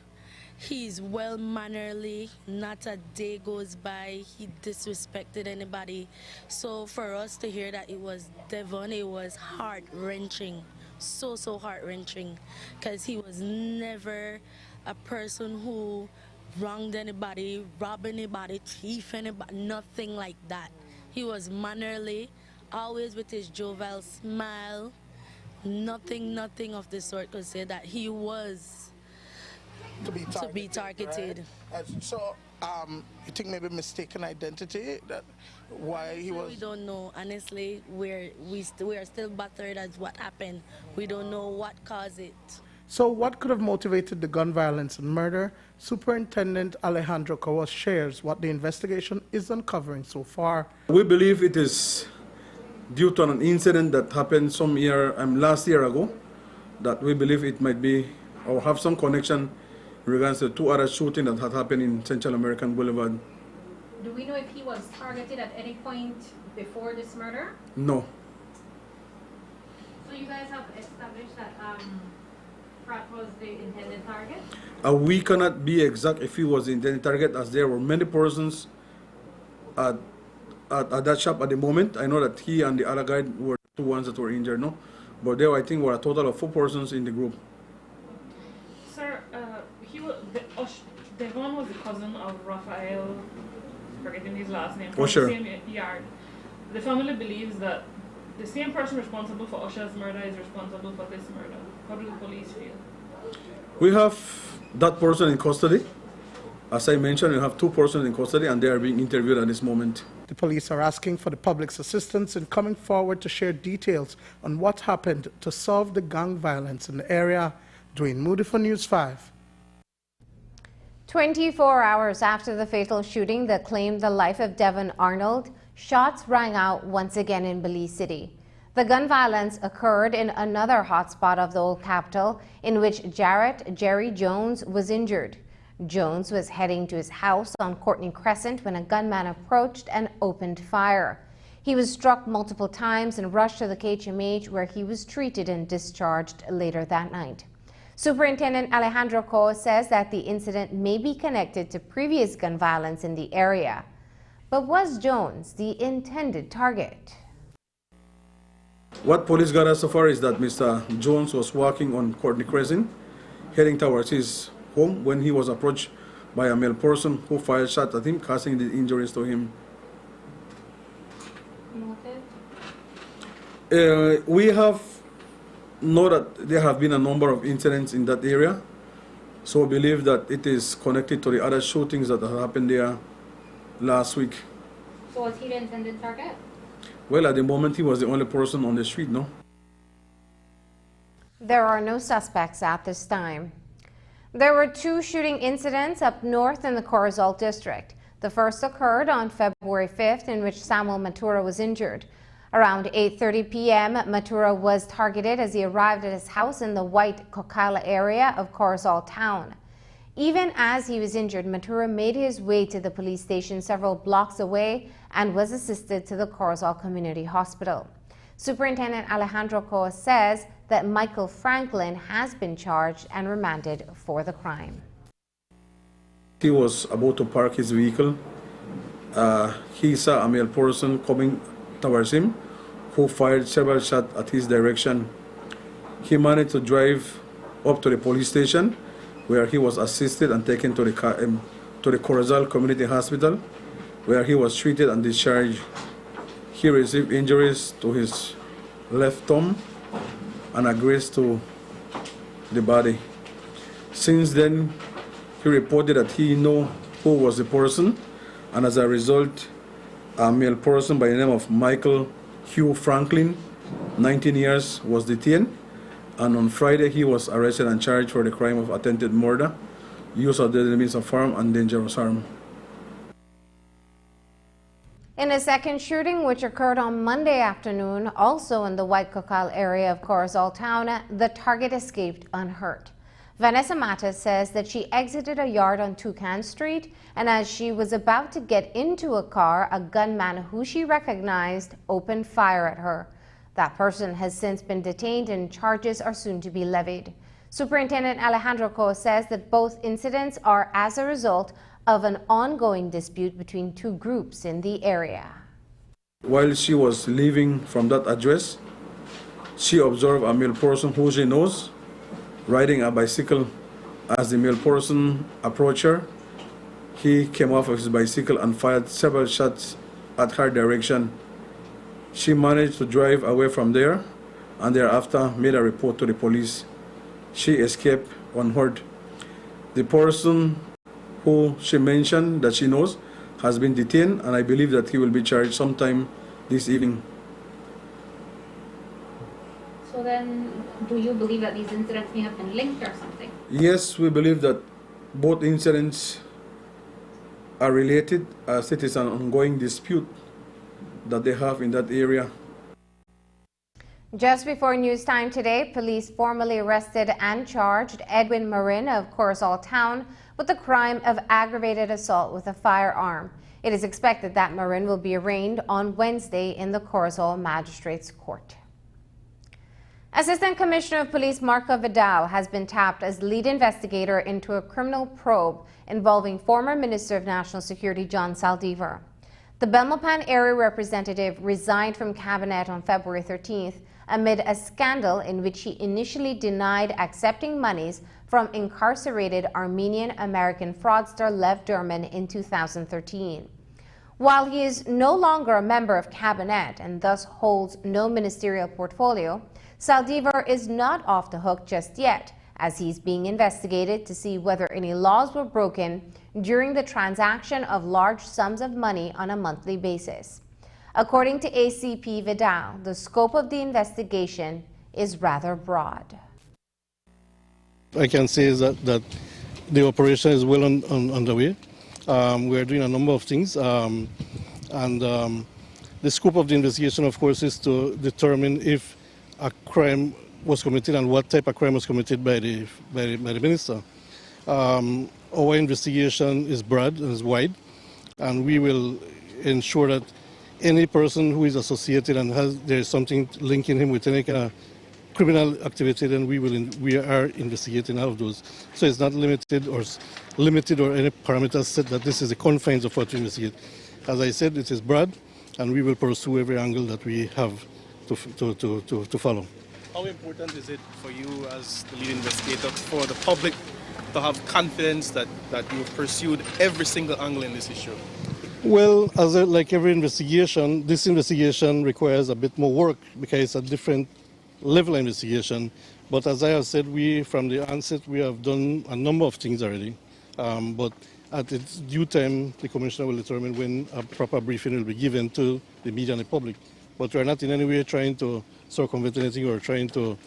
S17: He's well-mannerly. Not a day goes by he disrespected anybody. So for us to hear that it was Devon, it was heart-wrenching. So heart-wrenching, because he was never a person who wronged anybody, robbed anybody, thief anybody, nothing like that. He was mannerly, always with his jovial smile. Nothing of the sort could say that he was to be targeted.
S3: Right? So, you think maybe mistaken identity, that why he was?
S17: We don't know. Honestly, we are still battered as what happened. We don't know what caused it.
S3: So what could have motivated the gun violence and murder? Superintendent Alejandro Cawas shares what the investigation is uncovering so far.
S9: We believe it is due to an incident that happened last year ago, that we believe it might be or have some connection in regards to two other shootings that had happened in Central American Boulevard.
S6: Do we know if he was targeted at any point before this murder?
S9: No.
S2: So you guys have established that Pratt was the intended target?
S9: We cannot be exact if he was the intended target, as there were many persons at that shop at the moment. I know that he and the other guy were the ones that were injured, no? But there, I think, were a total of 4 persons in the group.
S16: Sir, Devon was the cousin of Raphael, forgetting his last name, from the same yard. The family believes that the same person responsible for Usher's murder is responsible for this murder. How do the police feel?
S9: We have that person in custody. As I mentioned, we have 2 persons in custody, and they are being interviewed at this moment.
S3: The police are asking for the public's assistance in coming forward to share details on what happened to solve the gang violence in the area. Dwayne Moody for News 5.
S1: 24 hours after the fatal shooting that claimed the life of Devon Arnold, shots rang out once again in Belize City. The gun violence occurred in another hotspot of the old capital, in which Jarrett Jerry Jones was injured. Jones was heading to his house on Courtney Crescent when a gunman approached and opened fire. He was struck multiple times and rushed to the KHMH, where he was treated and discharged later that night. Superintendent Alejandro Cawas says that the incident may be connected to previous gun violence in the area. But was Jones the intended target?
S9: What police got us so far is that Mr. Jones was walking on Courtney Crescent, heading towards his home, when he was approached by a male person who fired shots at him, causing the injuries to him. We have know that there have been a number of incidents in that area, so we believe that it is connected to the other shootings that happened there last week.
S4: So was he the intended target?
S9: Well, at the moment, he was the only person on the street, no?
S1: There are no suspects at this time. There were 2 shooting incidents up north in the Corozal district. The first occurred on February 5th, in which Samuel Matura was injured. Around 8:30 p.m., Matura was targeted as he arrived at his house in the White Cocala area of Corozal town. Even as he was injured, Matura made his way to the police station several blocks away and was assisted to the Corozal Community Hospital. Superintendent Alejandro Coa says that Michael Franklin has been charged and remanded for the crime.
S9: He was about to park his vehicle. He saw a male person coming towards him who fired several shots at his direction. He managed to drive up to the police station where he was assisted and taken to the Corozal Community Hospital where he was treated and discharged. He received injuries to his left thumb and a graze to the body. Since then, he reported that he knew who was the person, and as a result, a male person by the name of Michael Hugh Franklin, 19 years, was detained, and on Friday he was arrested and charged for the crime of attempted murder, use of deadly means of harm, and dangerous harm.
S1: In a second shooting, which occurred on Monday afternoon, also in the White Cocal area of Corozal town, the target escaped unhurt. Vanessa Matas says that she exited a yard on Toucan Street, and as she was about to get into a car, a gunman who she recognized opened fire at her. That person has since been detained and charges are soon to be levied. Superintendent Alejandro Coa says that both incidents are as a result of an ongoing dispute between 2 groups in the area.
S9: While she was leaving from that address, she observed a male person who she knows riding a bicycle. As the male person approached her, he came off of his bicycle and fired several shots at her direction. She managed to drive away from there and thereafter made a report to the police. She escaped unhurt. The person who she mentioned that she knows has been detained, and I believe that he will be charged sometime this evening.
S4: So then, do you believe that these incidents may have been linked or something?
S9: Yes, we believe that both incidents are related, as it is an ongoing dispute that they have in that area.
S1: Just before news time today, police formally arrested and charged Edwin Marin of Corozal town with the crime of aggravated assault with a firearm. It is expected that Marin will be arraigned on Wednesday in the Corozal Magistrates Court. Assistant Commissioner of Police Marco Vidal has been tapped as lead investigator into a criminal probe involving former Minister of National Security John Saldivar. The Belmopan area representative resigned from cabinet on February 13th amid a scandal in which he initially denied accepting monies from incarcerated Armenian-American fraudster Lev Derman in 2013. While he is no longer a member of cabinet and thus holds no ministerial portfolio, Saldivar is not off the hook just yet, as he's being investigated to see whether any laws were broken during the transaction of large sums of money on a monthly basis. According to ACP Vidal, the scope of the investigation is rather broad.
S12: I can say is that the operation is well underway. We are doing a number of things, and the scope of the investigation, of course, is to determine if a crime was committed and what type of crime was committed by the minister. Our investigation is broad and is wide, and we will ensure that any person who is associated and there is something linking him with any kind of criminal activity, then we are investigating all of those. So it's not limited or any parameters set that this is the confines of what we investigate. As I said, it is broad, and we will pursue every angle that we have to follow.
S13: How important is it for you as the lead investigator for the public to have confidence that you've pursued every single angle in this issue?
S12: Well, like every investigation, this investigation requires a bit more work because it's a different level of investigation. But as I have said, from the onset, we have done a number of things already. But at its due time, the Commissioner will determine when a proper briefing will be given to the media and the public. But we are not in any way trying to circumvent anything or trying to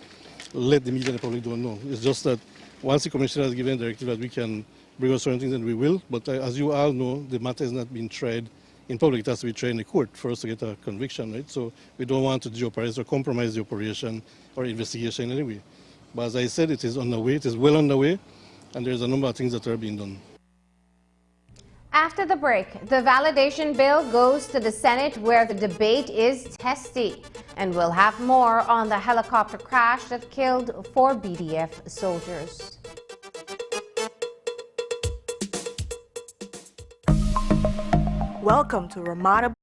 S12: let the media and the public don't know. It's just that once the commissioner has given a directive that we can bring out certain things, then we will. But as you all know, the matter has not been tried in public. It has to be tried in the court for us to get a conviction, right? So we don't want to jeopardize or compromise the operation or investigation in any way. But as I said, it is underway. It is well underway, and there's a number of things that are being done.
S1: After the break, the validation bill goes to the Senate where the debate is testy. And we'll have more on the helicopter crash that killed 4 BDF soldiers.
S18: Welcome to Ramada.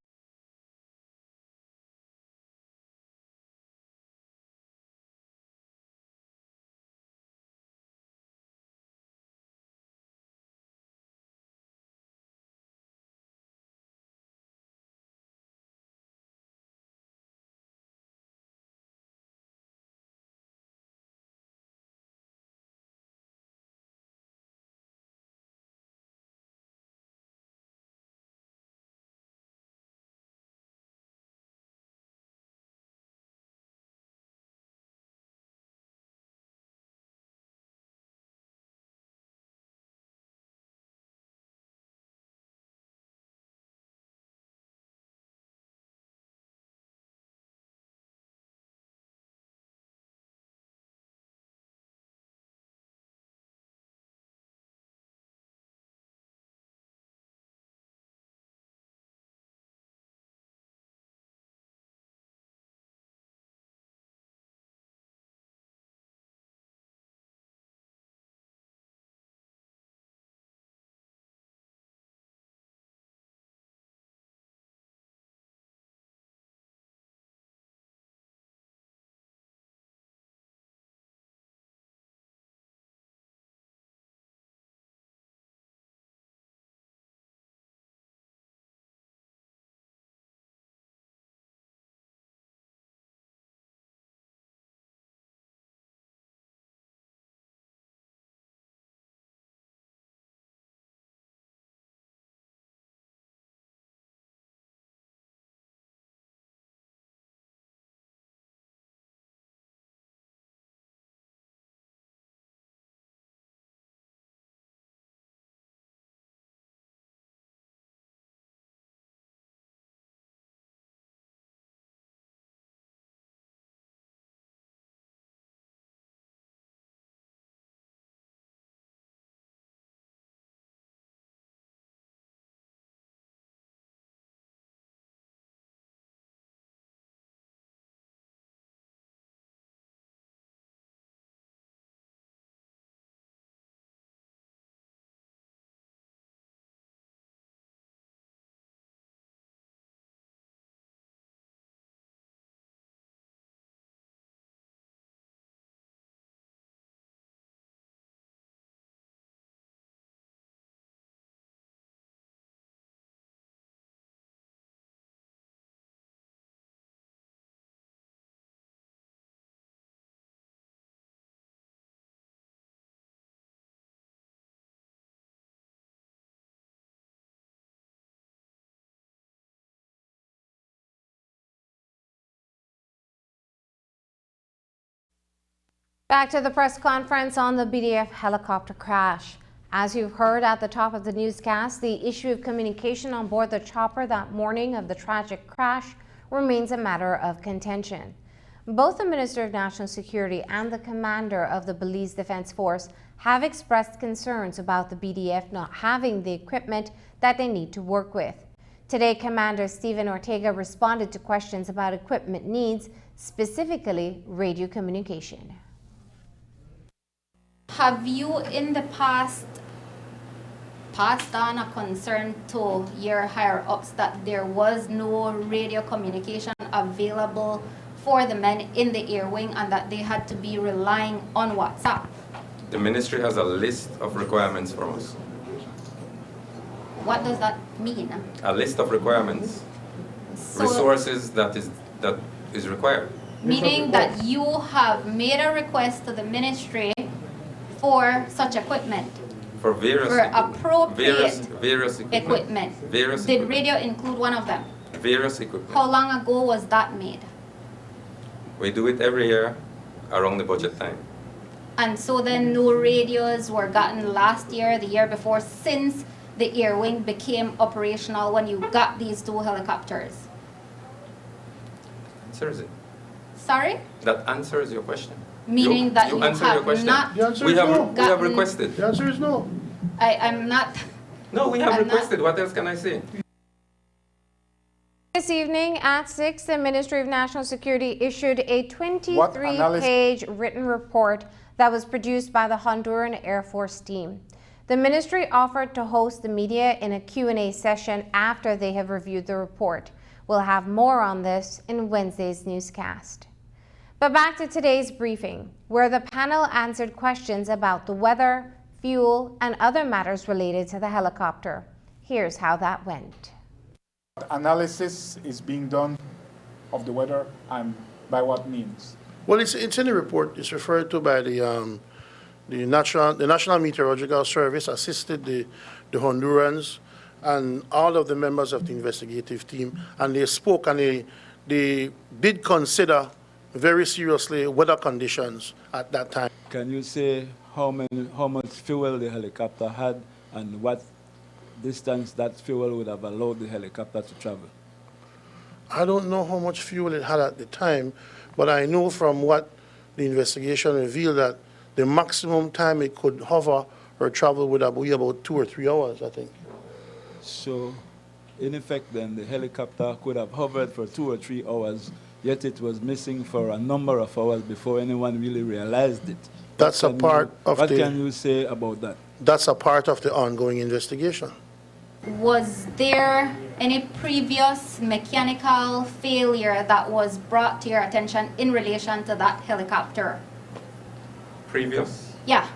S1: Back to the press conference on the BDF helicopter crash. As you've heard at the top of the newscast, the issue of communication on board the chopper that morning of the tragic crash remains a matter of contention. Both the Minister of National Security and the commander of the Belize Defense Force have expressed concerns about the BDF not having the equipment that they need to work with. Today, Commander Stephen Ortega responded to questions about equipment needs, specifically radio communication.
S4: Have you in the past passed on a concern to your higher-ups that there was no radio communication available for the men in the air wing and that they had to be relying on WhatsApp?
S7: The ministry has a list of requirements for us.
S4: What does that mean?
S7: A list of requirements.
S4: So,
S7: resources that is required.
S4: meaning that you have made a request to the ministry for such equipment?
S7: For various
S4: For appropriate
S7: various
S4: equipment.
S7: Various
S4: Did
S7: equipment.
S4: radio include one of them?
S7: Various equipment.
S4: How long ago was that made?
S7: We do it every year around the budget time.
S4: And so then no radios were gotten last year, the year before, since the air wing became operational when you got these 2 helicopters?
S7: Answers it.
S4: Sorry?
S7: That answers your question.
S4: Meaning that you
S7: answered
S4: have
S7: your question.
S4: not
S3: The answer
S7: We
S3: is
S7: have,
S3: no.
S7: we have requested.
S3: The answer is no.
S4: I'm not.
S7: No, we have
S4: I'm not-
S7: requested. What else can I say?
S1: This evening at 6, the Ministry of National Security issued a
S8: What analysis-
S1: 23-page written report that was produced by the Honduran Air Force team. The ministry offered to host the media in a Q&A session after they have reviewed the report. We'll have more on this in Wednesday's newscast. But back to today's briefing, where the panel answered questions about the weather, fuel, and other matters related to the helicopter. Here's how that went.
S8: Analysis is being done of the weather and by what means?
S3: Well, it's in the report. It's referred to by the National Meteorological Service assisted the Hondurans and all of the members of the investigative team, and they spoke and they did consider very seriously weather conditions at that time.
S18: Can you say how much fuel the helicopter had and what distance that fuel would have allowed the helicopter to travel?
S3: I don't know how much fuel it had at the time, but I know from what the investigation revealed that the maximum time it could hover or travel would be about 2 or 3 hours, I think.
S18: So, in effect, then the helicopter could have hovered for 2 or 3 hours, yet it was missing for a number of hours before anyone really realized it.
S3: That's a part of
S18: What
S3: the.
S18: can you say about that?
S3: That's a part of the ongoing investigation.
S4: Was there any previous mechanical failure that was brought to your attention in relation to that helicopter?
S7: Previous.
S4: Yeah.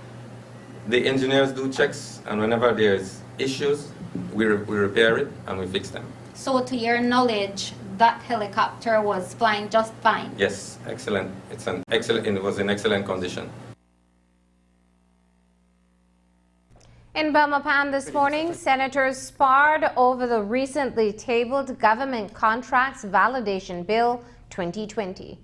S7: The engineers do checks, and whenever there's issues, we repair it and we fix them.
S4: So to your knowledge, that helicopter was flying just fine?
S7: Yes, excellent. It was in excellent condition.
S1: In Belmopan this morning, senators sparred over the recently tabled Government Contracts Validation Bill 2020.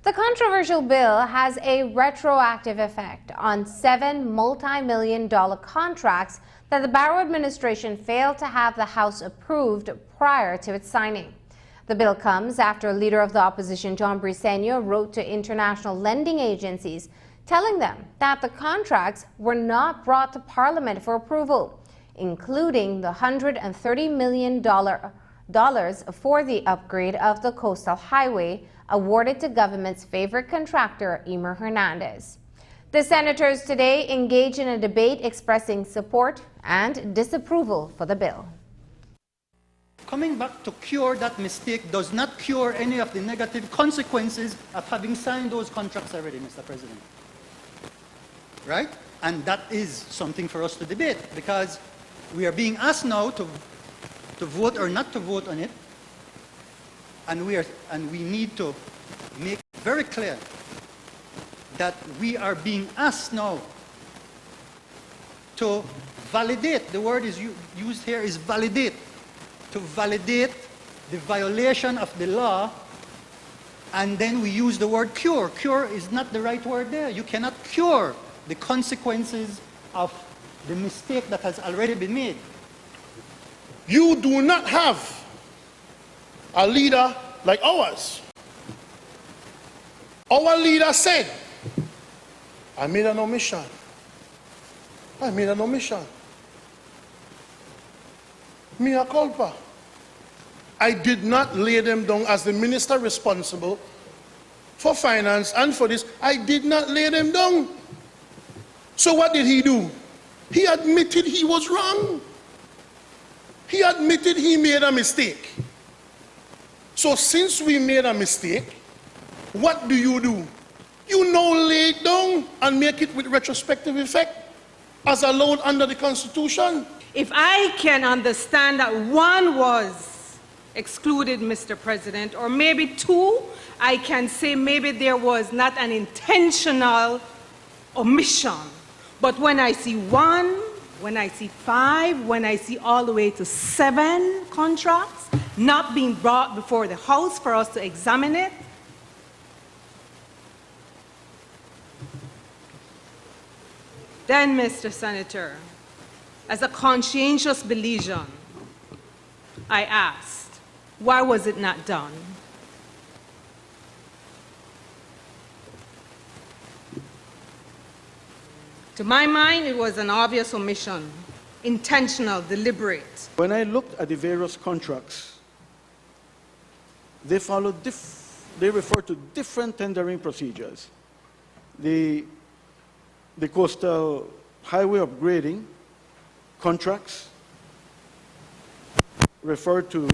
S1: The controversial bill has a retroactive effect on 7 multi-million-dollar contracts that the Barrow administration failed to have the House approved prior to its signing. The bill comes after Leader of the Opposition John Briceño wrote to international lending agencies telling them that the contracts were not brought to Parliament for approval, including the $130 million for the upgrade of the Coastal Highway awarded to government's favorite contractor, Emer Hernandez. The senators today engaged in a debate expressing support and disapproval for the bill.
S19: Coming back to cure that mistake does not cure any of the negative consequences of having signed those contracts already, Mr. President. Right? And that is something for us to debate, because we are being asked now to vote or not to vote on it, and we need to make very clear that we are being asked now to validate. The word is used here is validate. To validate the violation of the law, and then we use the word cure. Cure is not the right word there. You cannot cure the consequences of the mistake that has already been made.
S3: You do not have a leader like ours. Our leader said, I made an omission. I made an omission. Mea culpa. I did not lay them down as the minister responsible for finance and for this. I did not lay them down. So what did he do? He admitted he was wrong. He admitted he made a mistake. So since we made a mistake, what do? You now lay it down and make it with retrospective effect as allowed under the Constitution.
S20: If I can understand that one was excluded, Mr. President, or maybe 2, I can say maybe there was not an intentional omission. But when I see 1, when I see 5, when I see all the way to 7 contracts not being brought before the House for us to examine it, Then, Mr. Senator, as a conscientious Belizean, I asked, why was it not done? To my mind, it was an obvious omission, intentional, deliberate.
S21: When I looked at the various contracts, they refer to different tendering procedures. The coastal highway upgrading contracts refer to,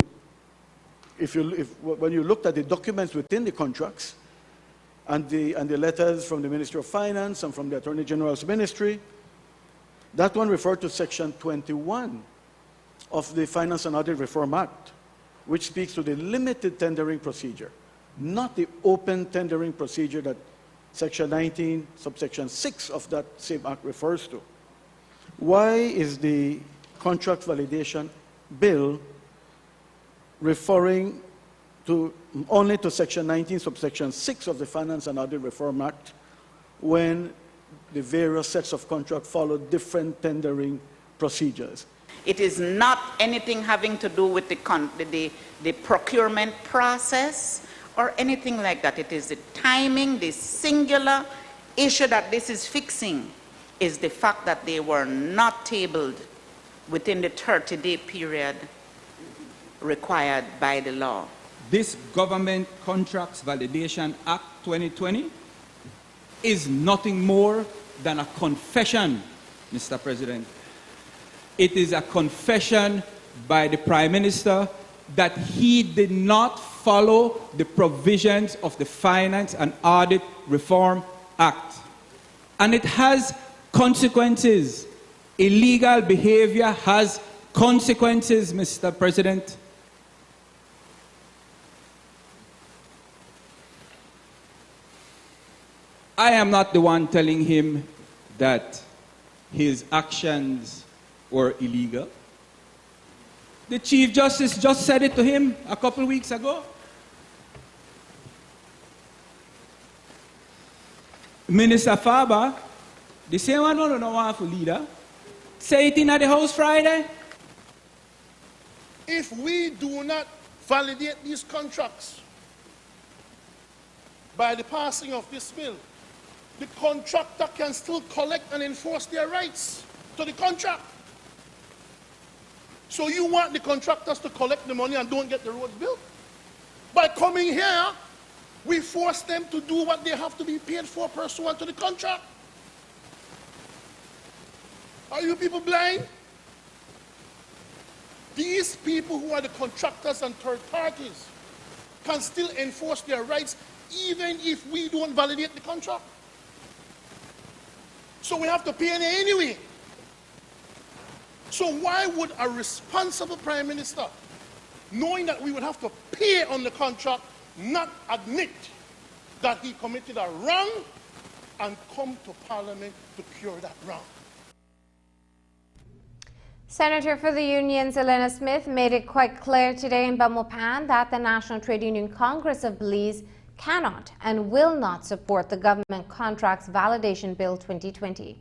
S21: when you looked at the documents within the contracts and the letters from the Ministry of Finance and from the Attorney General's Ministry, that one referred to Section 21 of the Finance and Audit Reform Act, which speaks to the limited tendering procedure, not the open tendering procedure that Section 19, subsection 6 of that same act refers to. Why is the contract validation bill referring only to Section 19, subsection 6 of the Finance and Audit Reform Act when the various sets of contracts follow different tendering procedures?
S22: It is not anything having to do with the procurement process or anything like that. It is the timing, the singular issue that this is fixing is the fact that they were not tabled within the 30-day period required by the law.
S23: This Government Contracts Validation Act 2020 is nothing more than a confession, Mr. President. It is a confession by the Prime Minister that he did not follow the provisions of the Finance and Audit Reform Act. And it has consequences. Illegal behavior has consequences, Mr. President. I am not the one telling him that his actions were illegal. The Chief Justice just said it to him a couple weeks ago. Minister Faber, the same one don't want for leader, say it in the House Friday.
S3: If we do not validate these contracts by the passing of this bill, the contractor can still collect and enforce their rights to the contract. So you want the contractors to collect the money and don't get the roads built? By coming here, we force them to do what they have to be paid for pursuant to the contract. Are you people blind? These people who are the contractors and third parties can still enforce their rights even if we don't validate the contract. So we have to pay it anyway. So why would a responsible Prime Minister, knowing that we would have to pay on the contract, not admit that he committed a wrong and come to Parliament to cure that wrong?
S1: Senator for the Unions Elena Smith made it quite clear today in Belmopan that the National Trade Union Congress of Belize cannot and will not support the Government Contracts Validation Bill 2020.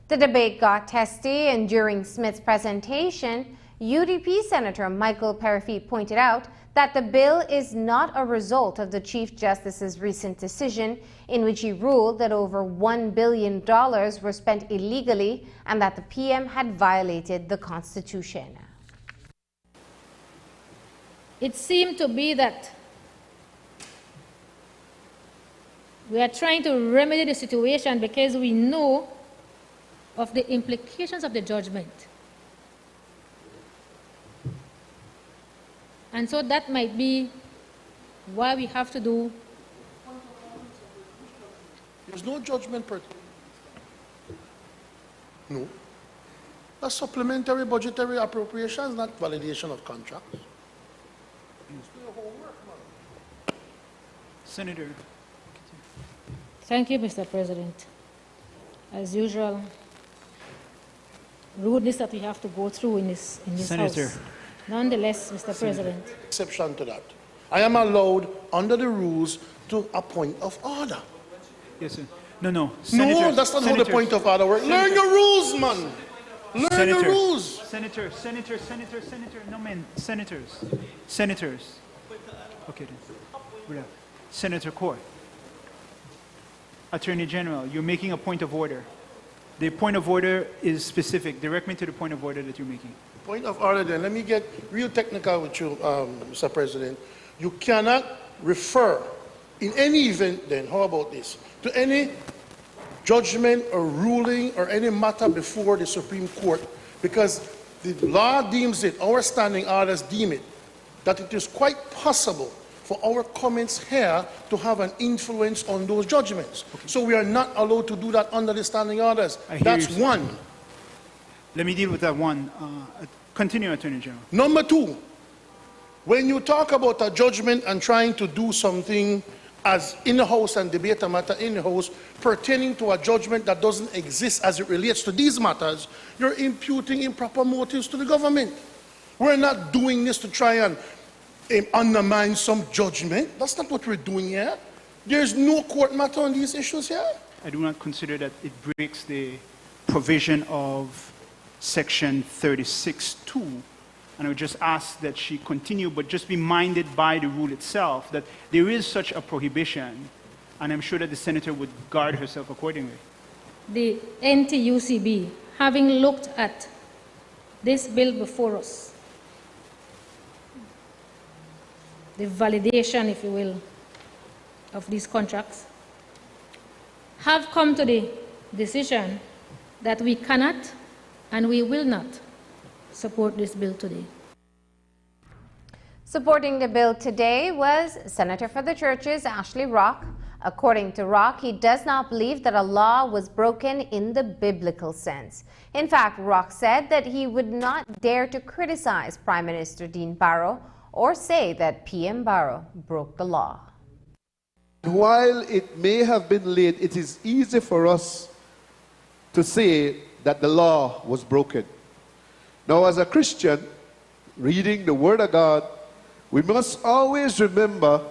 S1: The debate got testy, and during Smith's presentation, UDP Senator Michael Perifi pointed out that the bill is not a result of the Chief Justice's recent decision in which he ruled that over $1 billion were spent illegally and that the PM had violated the Constitution.
S24: It seemed to be that we are trying to remedy the situation because we know of the implications of the judgment. And so that might be why we have to do.
S3: There's no judgment per. No. That's supplementary budgetary appropriations, not validation of contracts.
S24: Senator. Thank you, Mr. President. As usual, rudeness that we have to go through in this
S3: Senator.
S24: House. Nonetheless, Mr. President.
S3: Exception to that. I am allowed, under the rules, to a point of order.
S25: Yes, sir.
S5: No.
S3: No, that's not how the point of order works. Learn your rules, man. Learn your rules.
S5: Senator. No, man. Senators. Okay, then. Senator Court. Attorney General, you're making a point of order. The point of order is specific. Direct me to the point of order that you're making.
S3: Point of order then. Let me get real technical with you, Mr. President. You cannot refer in any event then, how about this, to any judgment or ruling or any matter before the Supreme Court, because the law deems it, our standing orders deem it, that it is quite possible for our comments here to have an influence on those judgments. Okay. So we are not allowed to do that under the standing orders. That's one.
S5: Let me deal with that one. Continue, Attorney General.
S3: Number two, when you talk about a judgment and trying to do something as in the House and debate a matter in the House pertaining to a judgment that doesn't exist as it relates to these matters, you're imputing improper motives to the government. We're not doing this to try and undermine some judgment. That's not what we're doing here. There's no court matter on these issues here.
S5: I do not consider that it breaks the provision of Section 36(2). And I would just ask that she continue, but just be minded by the rule itself that there is such a prohibition, and I'm sure that the senator would guard herself accordingly.
S24: The NTUCB, having looked at this bill before us, the validation, if you will, of these contracts, have come to the decision that we cannot and we will not support this bill today.
S1: Supporting the bill today was Senator for the Churches, Ashley Rock. According to Rock, he does not believe that a law was broken in the biblical sense. In fact, Rock said that he would not dare to criticize Prime Minister Dean Barrow or say that PM Barrow broke the law.
S10: While it may have been late, it is easy for us to say that the law was broken. Now, as a Christian, reading the Word of God, we must always remember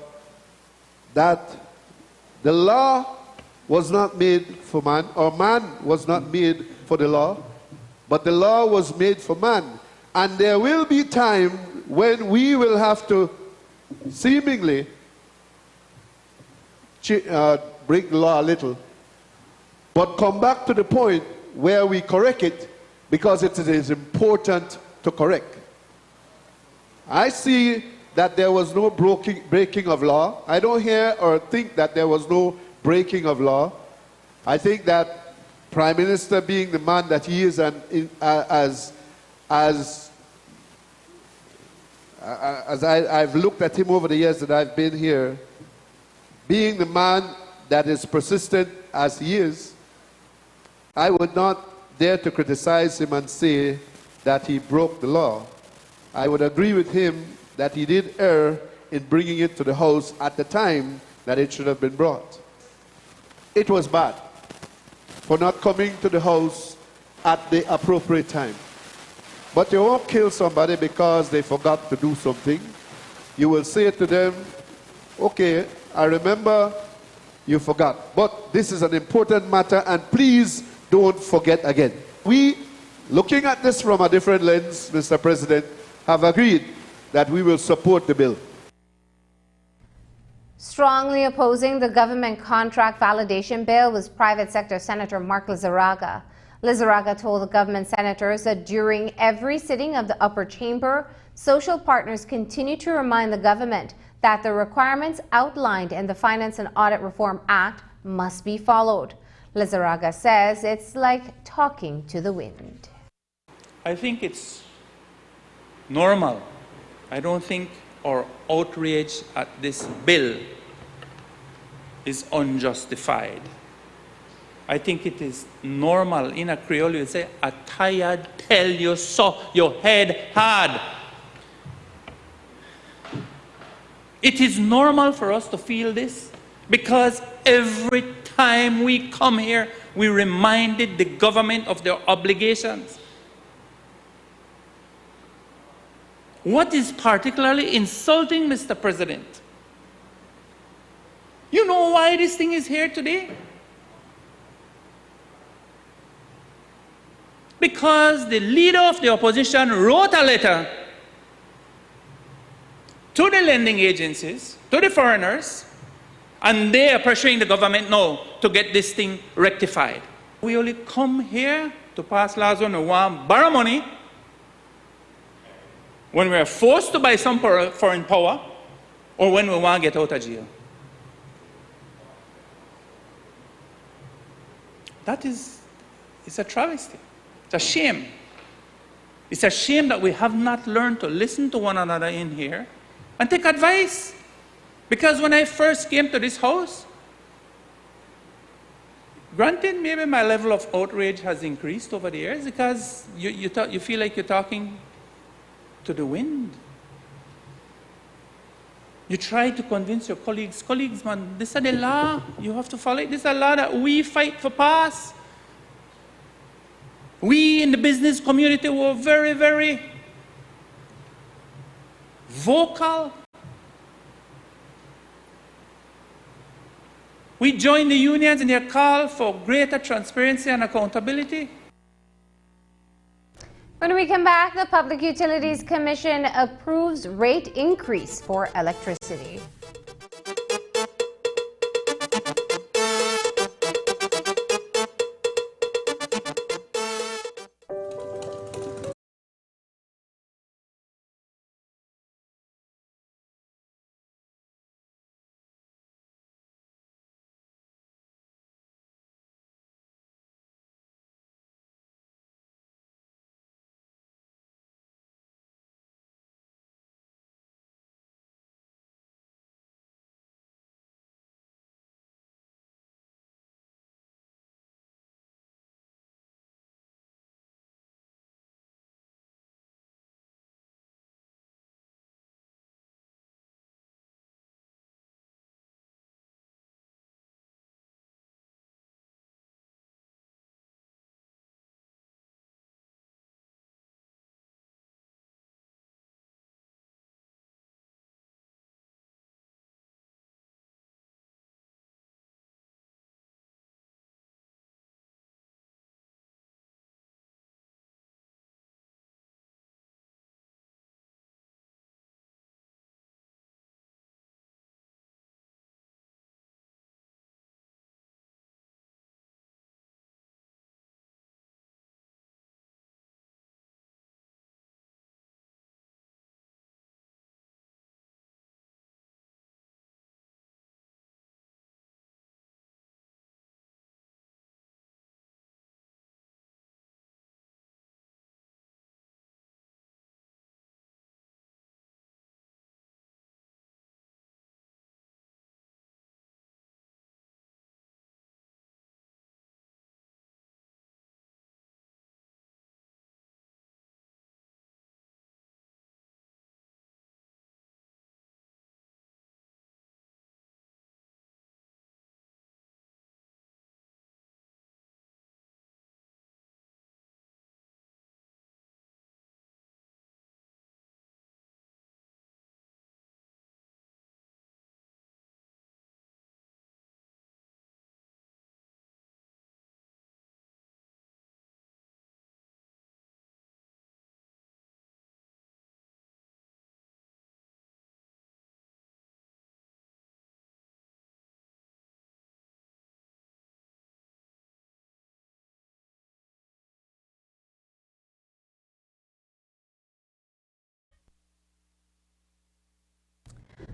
S10: that the law was not made for man, or man was not made for the law, but the law was made for man. And there will be time when we will have to seemingly break the law a little, but come back to the point where we correct it, because it is important to correct. I see that there was no breaking of law. I don't hear or think that there was no breaking of law. I think that Prime Minister, being the man that he is, and as I've looked at him over the years that I've been here, being the man that is persistent as he is, I would not dare to criticize him and say that he broke the law. I would agree with him that he did err in bringing it to the House at the time that it should have been brought. It was bad for not coming to the House at the appropriate time. But you won't kill somebody because they forgot to do something. You will say to them, okay, I remember you forgot, but this is an important matter, and please don't forget again. We, looking at this from a different lens, Mr. President, have agreed that we will support the bill.
S1: Strongly opposing the government contract validation bill was private sector Senator Mark Lizarraga. Lizarraga told the government senators that during every sitting of the upper chamber, social partners continue to remind the government that the requirements outlined in the Finance and Audit Reform Act must be followed. Lizarraga says it's like talking to the wind.
S11: I think it's normal. I don't think our outrage at this bill is unjustified. I think it is normal. In a Creole, you say, "A tired tell you so, your head hard." It is normal for us to feel this because every time we come here, we reminded the government of their obligations. What is particularly insulting, Mr. President? You know why this thing is here today? because the leader of the opposition wrote a letter to the lending agencies, to the foreigners, and they are pressuring the government now to get this thing rectified. We only come here to pass laws when we want borrow money, when we are forced to buy some foreign power, or when we want to get out of jail. It's a travesty. It's a shame. It's a shame that we have not learned to listen to one another in here and take advice. Because when I first came to this house, granted, maybe my level of outrage has increased over the years because you feel like you're talking to the wind. You try to convince your colleagues, man, this is the law, you have to follow it. This is a law that we fight for pass. We in the business community were very, very vocal. We joined the unions in their call for greater transparency and accountability.
S1: When we come back, the Public Utilities Commission approves rate increase for electricity.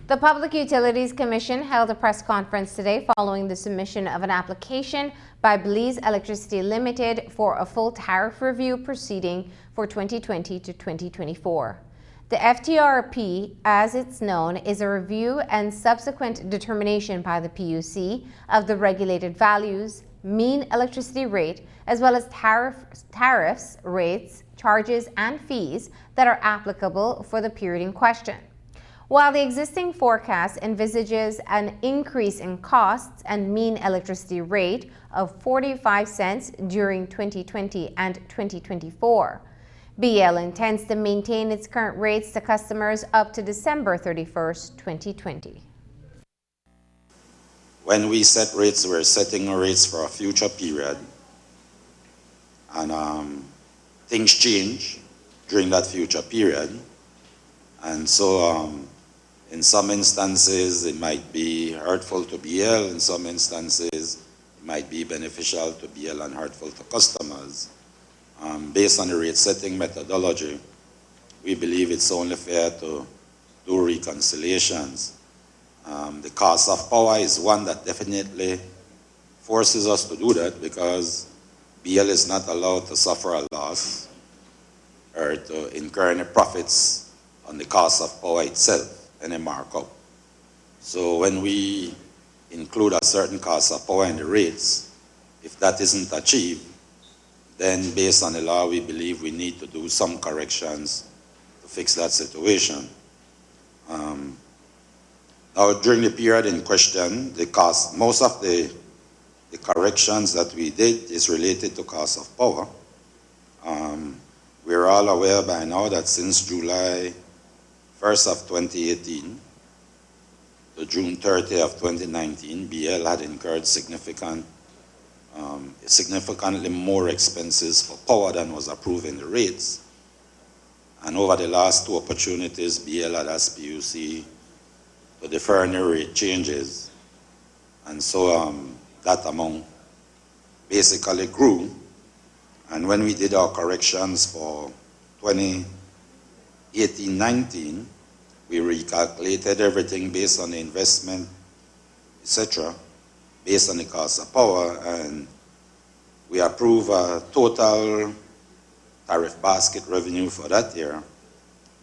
S1: The Public Utilities Commission held a press conference today following the submission of an application by Belize Electricity Limited for a full tariff review proceeding for 2020 to 2024. The FTRP, as it's known, is a review and subsequent determination by the PUC of the regulated values, mean electricity rate, as well as tariffs, rates, charges, and fees that are applicable for the period in question. While the existing forecast envisages an increase in costs and mean electricity rate of 45 cents during 2020 and 2024, BEL intends to maintain its current rates to customers up to December 31st, 2020.
S6: When we set rates, we're setting rates for a future period. And things change during that future period. And so in some instances, it might be hurtful to BL. In some instances, it might be beneficial to BL and hurtful to customers. Based on the rate setting methodology, we believe it's only fair to do reconciliations. The cost of power is one that definitely forces us to do that because BL is not allowed to suffer a loss or to incur any profits on the cost of power itself, any markup. So when we include a certain cost of power in the rates, if that isn't achieved, then based on the law, we believe we need to do some corrections to fix that situation. Now, during the period in question, the cost, most of the corrections that we did is related to cost of power. We're all aware by now that since July 1st of 2018 to June 30 of 2019, BL had incurred significantly more expenses for power than was approved in the rates. And over the last two opportunities, BL had asked PUC to defer any rate changes. And so that amount basically grew. And when we did our corrections for 2018-19, we recalculated everything based on the investment, etc., based on the cost of power, and we approved a total tariff basket revenue for that year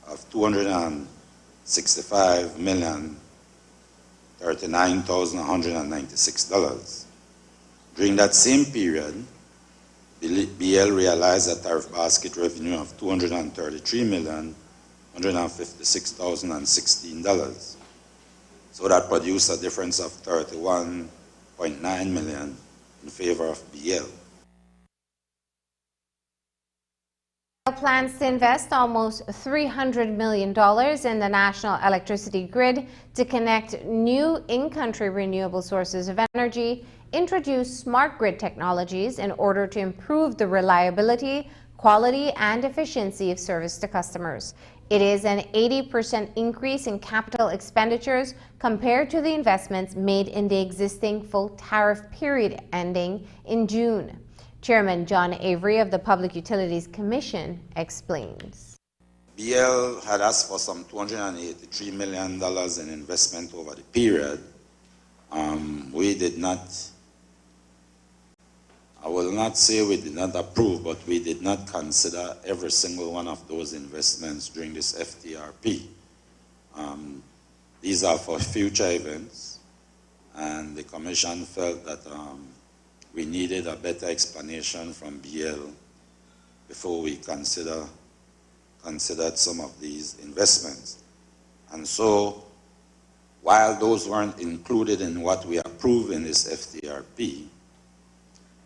S6: of $265,039,196. During that same period, BL realized a tariff basket revenue of $233,156,016. So that produced a difference of $31.9 million in favor of BL.
S1: Plans to invest almost $300 million in the national electricity grid to connect new in-country renewable sources of energy, introduce smart grid technologies in order to improve the reliability, quality, and efficiency of service to customers. It is an 80% increase in capital expenditures compared to the investments made in the existing full tariff period ending in June. Chairman John Avery of the Public Utilities Commission explains.
S6: BL had asked for some $283 million in investment over the period. We did not, I will not say we did not approve, but we did not consider every single one of those investments during this FTRP. These are for future events, and the Commission felt that we needed a better explanation from BL before we considered some of these investments. And so, while those weren't included in what we approved in this FTRP,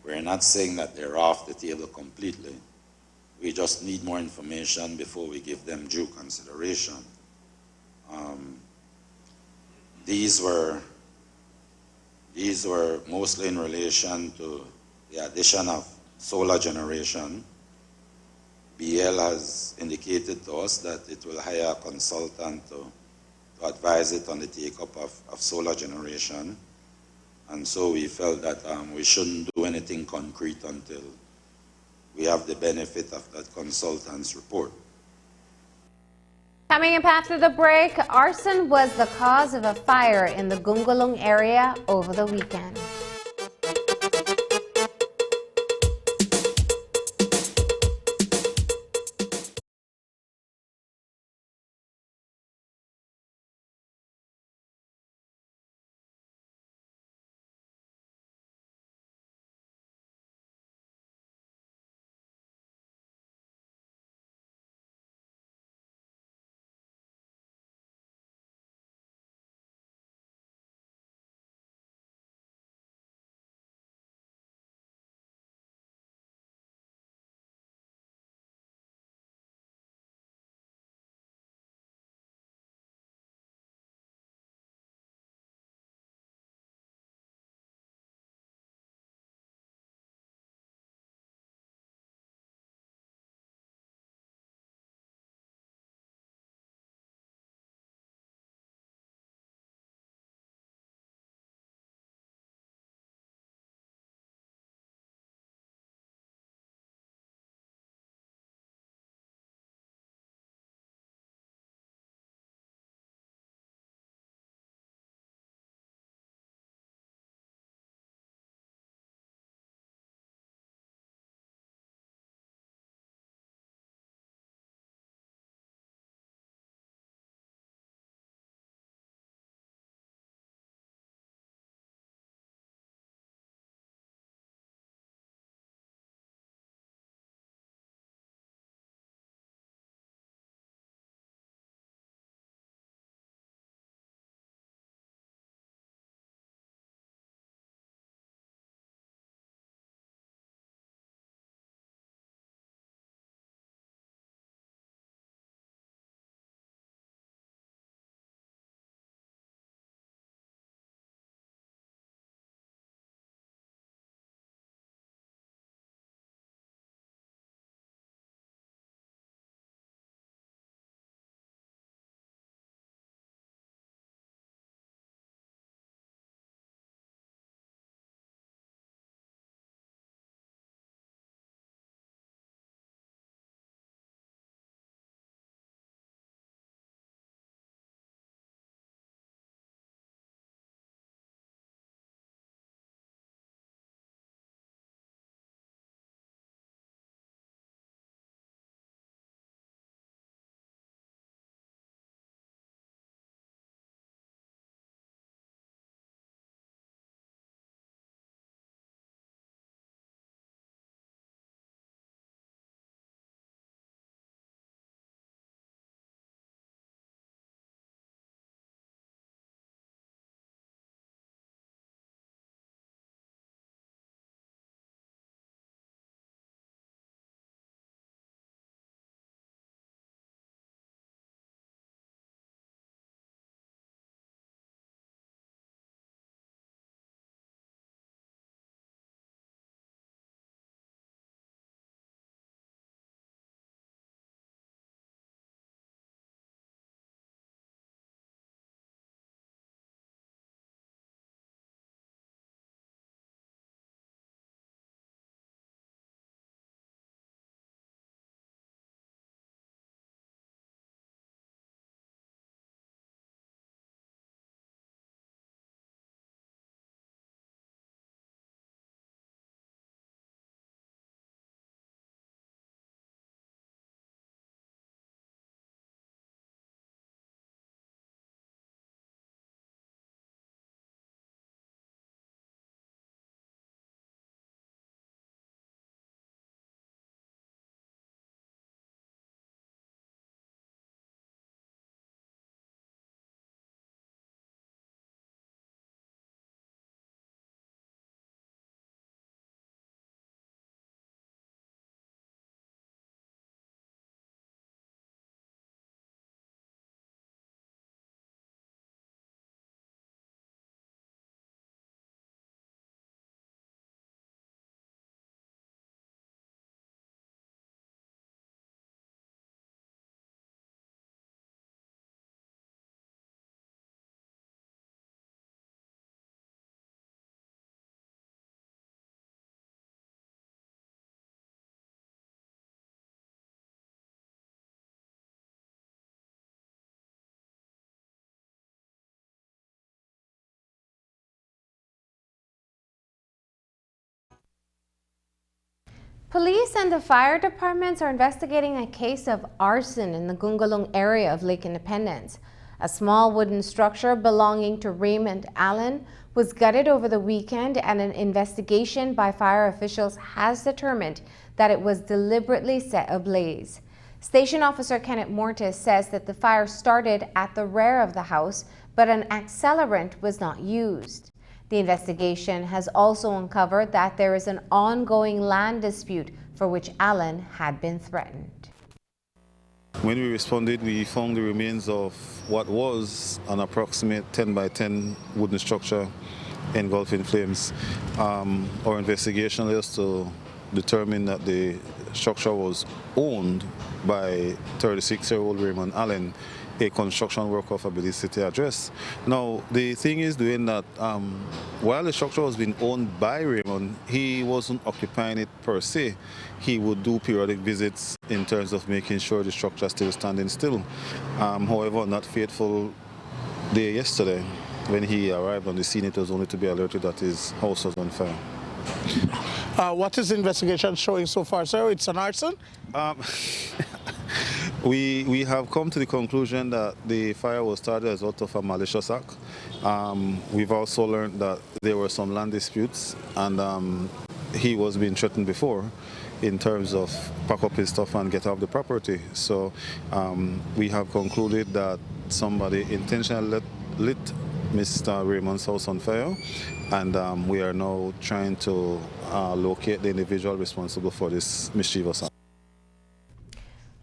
S6: we're not saying that they're off the table completely. We just need more information before we give them due consideration. These were mostly in relation to the addition of solar generation. BL has indicated to us that it will hire a consultant to advise it on the take-up of solar generation. And so we felt that we shouldn't do anything concrete until we have the benefit of that consultant's report.
S1: Coming up after the break, arson was the cause of a fire in the Gungulung area over the weekend. Police and the fire departments are investigating a case of arson in the Gungalung area of Lake Independence. A small wooden structure belonging to Raymond Allen was gutted over the weekend, and an investigation by fire officials has determined that it was deliberately set ablaze. Station Officer Kenneth Mortis says that the fire started at the rear of the house, but an accelerant was not used. The investigation has also uncovered that there is an ongoing land dispute for which Allen had been threatened.
S2: When we responded, we found the remains of what was an approximate 10 by 10 wooden structure engulfed in flames. Our investigation led us to determine that the structure was owned by 36-year-old Raymond Allen, a construction worker of a Belize City address. Now, the thing is doing that while the structure was being owned by Raymond, he wasn't occupying it per se. He would do periodic visits in terms of making sure the structure is still standing still. However, on that fateful day yesterday, when he arrived on the scene, it was only to be alerted that his house was on fire.
S14: What is the investigation showing so far, sir? It's an arson?
S2: We have come to the conclusion that the fire was started as out of a malicious act. We've also learned that there were some land disputes, and he was being threatened before in terms of pack up his stuff and get off the property. So we have concluded that somebody intentionally lit Mr. Raymond's house on fire, and we are now trying to locate the individual responsible for this mischievous act.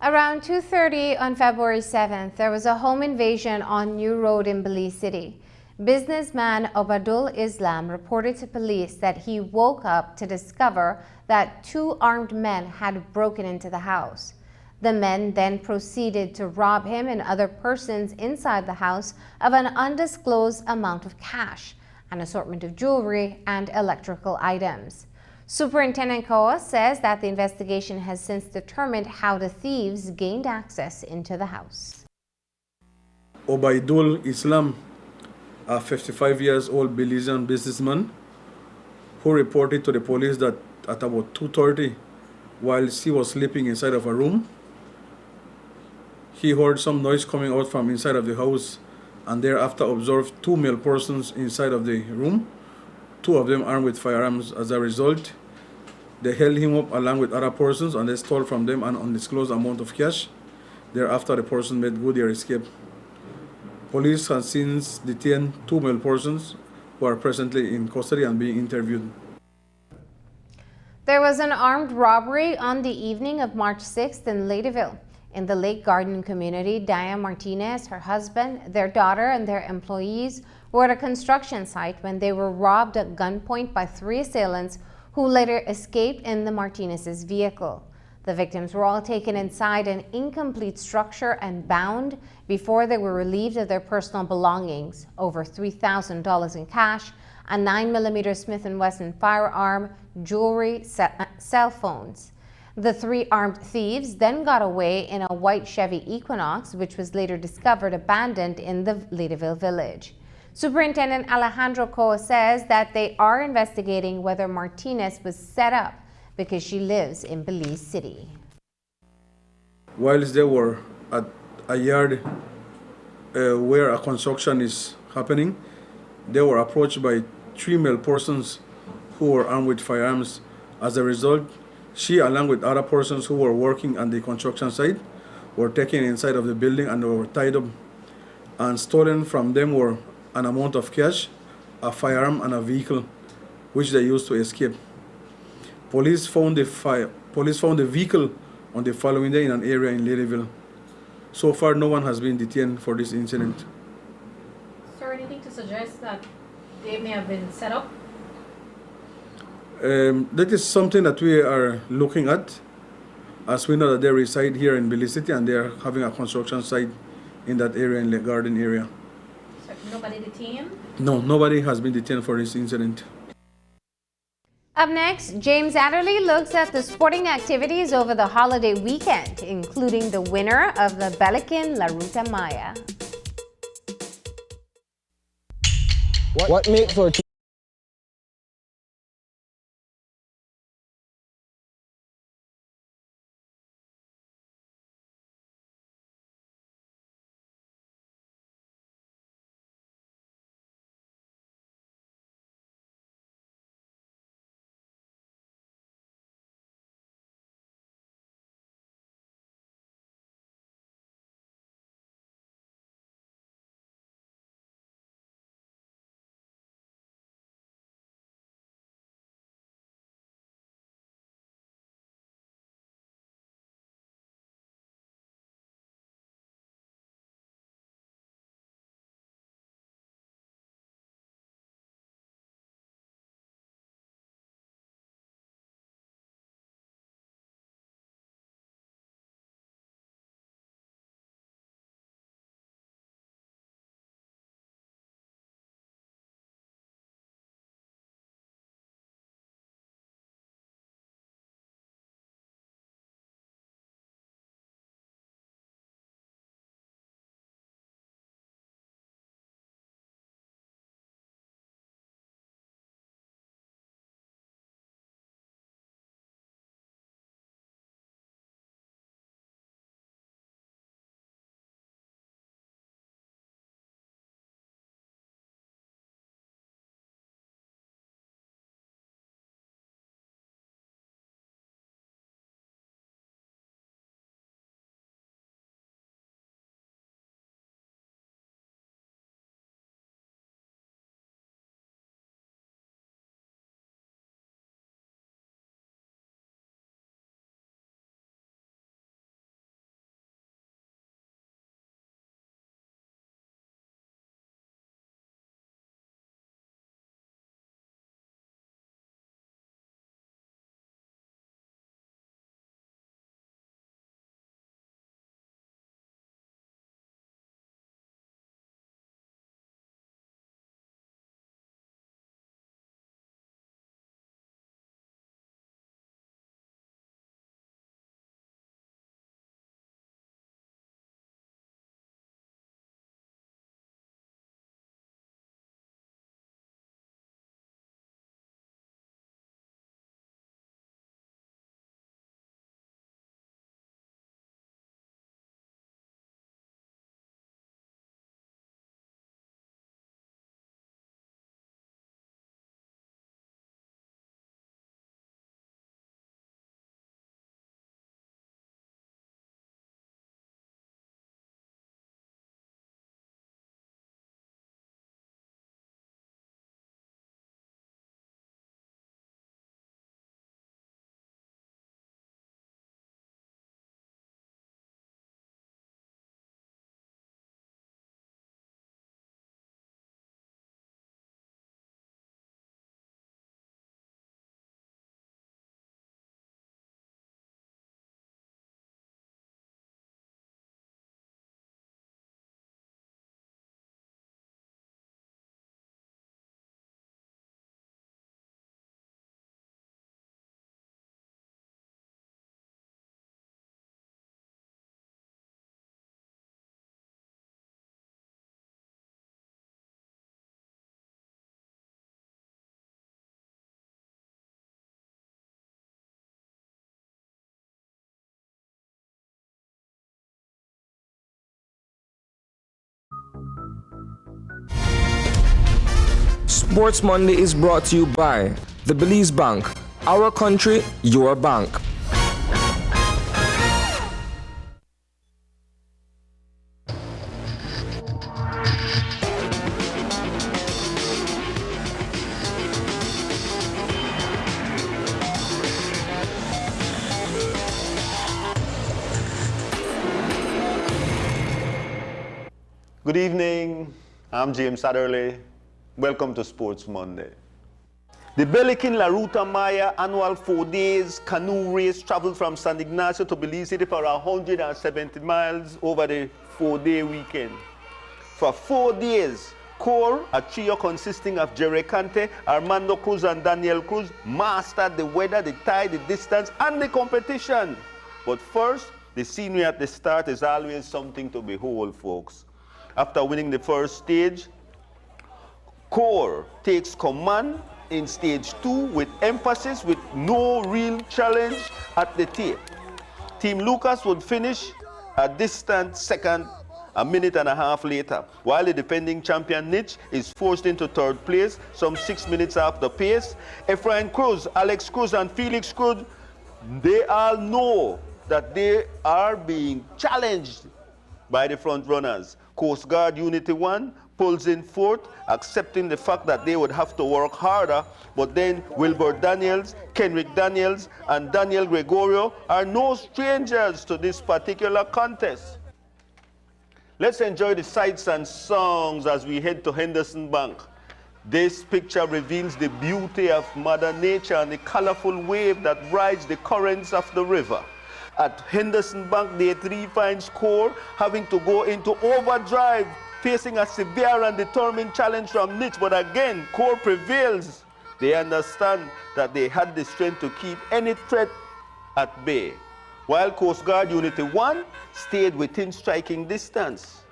S1: Around 2:30 on February 7th, there was a home invasion on New Road in Belize City. Businessman Obadul Islam reported to police that he woke up to discover that two armed men had broken into the house. The men then proceeded to rob him and other persons inside the house of an undisclosed amount of cash, an assortment of jewelry, and electrical items. Superintendent Koa says that the investigation has since determined how the thieves gained access into the house.
S9: Obaidul Islam, a 55-year-old Belizean businessman, who reported to the police that at about 2:30, while he was sleeping inside of a room, he heard some noise coming out from inside of the house, and thereafter observed two male persons inside of the room, two of them armed with firearms. As a result, they held him up along with other persons, and they stole from them an undisclosed amount of cash. Thereafter, the person made good their escape. Police has since detained two male persons who are presently in custody and being interviewed.
S1: There was an armed robbery on the evening of March 6th in Ladyville. In the Lake Garden community, Diane Martinez, her husband, their daughter, and their employees were at a construction site when they were robbed at gunpoint by three assailants who later escaped in the Martinez's vehicle. The victims were all taken inside an incomplete structure and bound before they were relieved of their personal belongings, over $3,000 in cash, a 9mm Smith & Wesson firearm, jewelry, cell phones. The three armed thieves then got away in a white Chevy Equinox, which was later discovered abandoned in the Ladyville village. Superintendent Alejandro Koa says that they are investigating whether Martinez was set up because she lives in Belize City.
S9: Whilst they were at a yard where a construction is happening, they were approached by three male persons who were armed with firearms. As a result, she, along with other persons who were working on the construction site, were taken inside of the building and they were tied up. And stolen from them were an amount of cash, a firearm, and a vehicle, which they used to escape. Police found the vehicle on the following day in an area in Ladyville. So far, no one has been detained for this incident.
S15: Sir, anything to suggest that they may have been set up?
S9: That is something that we are looking at, as we know that they reside here in Belize City and they are having a construction site in that area, in the Garden area.
S15: So nobody detained?
S9: No, nobody has been detained for this incident.
S1: Up next, James Adderley looks at the sporting activities over the holiday weekend, including the winner of the Belikin La Ruta Maya.
S17: What makes for Sports Monday is brought to you by the Belize Bank. Our country, your bank.
S8: Good evening, I'm James Adderley. Welcome to Sports Monday. The Belikin La Ruta Maya annual 4 days canoe race traveled from San Ignacio to Belize City for 170 miles over the 4-day weekend. For 4 days, Core, a trio consisting of Jerry Cante, Armando Cruz and Daniel Cruz, mastered the weather, the tide, the distance, and the competition. But first, the scenery at the start is always something to behold, folks. After winning the first stage, Core takes command in stage 2 with emphasis, with no real challenge at the tape. Team Lucas would finish a distant second a minute and a half later, while the defending champion Niche is forced into third place some 6 minutes after pace. Efrain Cruz, Alex Cruz, and Felix Cruz, they all know that they are being challenged by the front runners. Coast Guard Unity 1 pulls in fourth, accepting the fact that they would have to work harder, but then Wilbur Daniels, Kenrick Daniels, and Daniel Gregorio are no strangers to this particular contest. Let's enjoy the sights and sounds as we head to Henderson Bank. This picture reveals the beauty of Mother Nature and the colorful wave that rides the currents of the river. At Henderson Bank, Day 3 finds Core having to go into overdrive, facing a severe and determined challenge from Niche, but again, Core prevails. They understand that they had the strength to keep any threat at bay, while Coast Guard Unity 1 stayed within striking distance.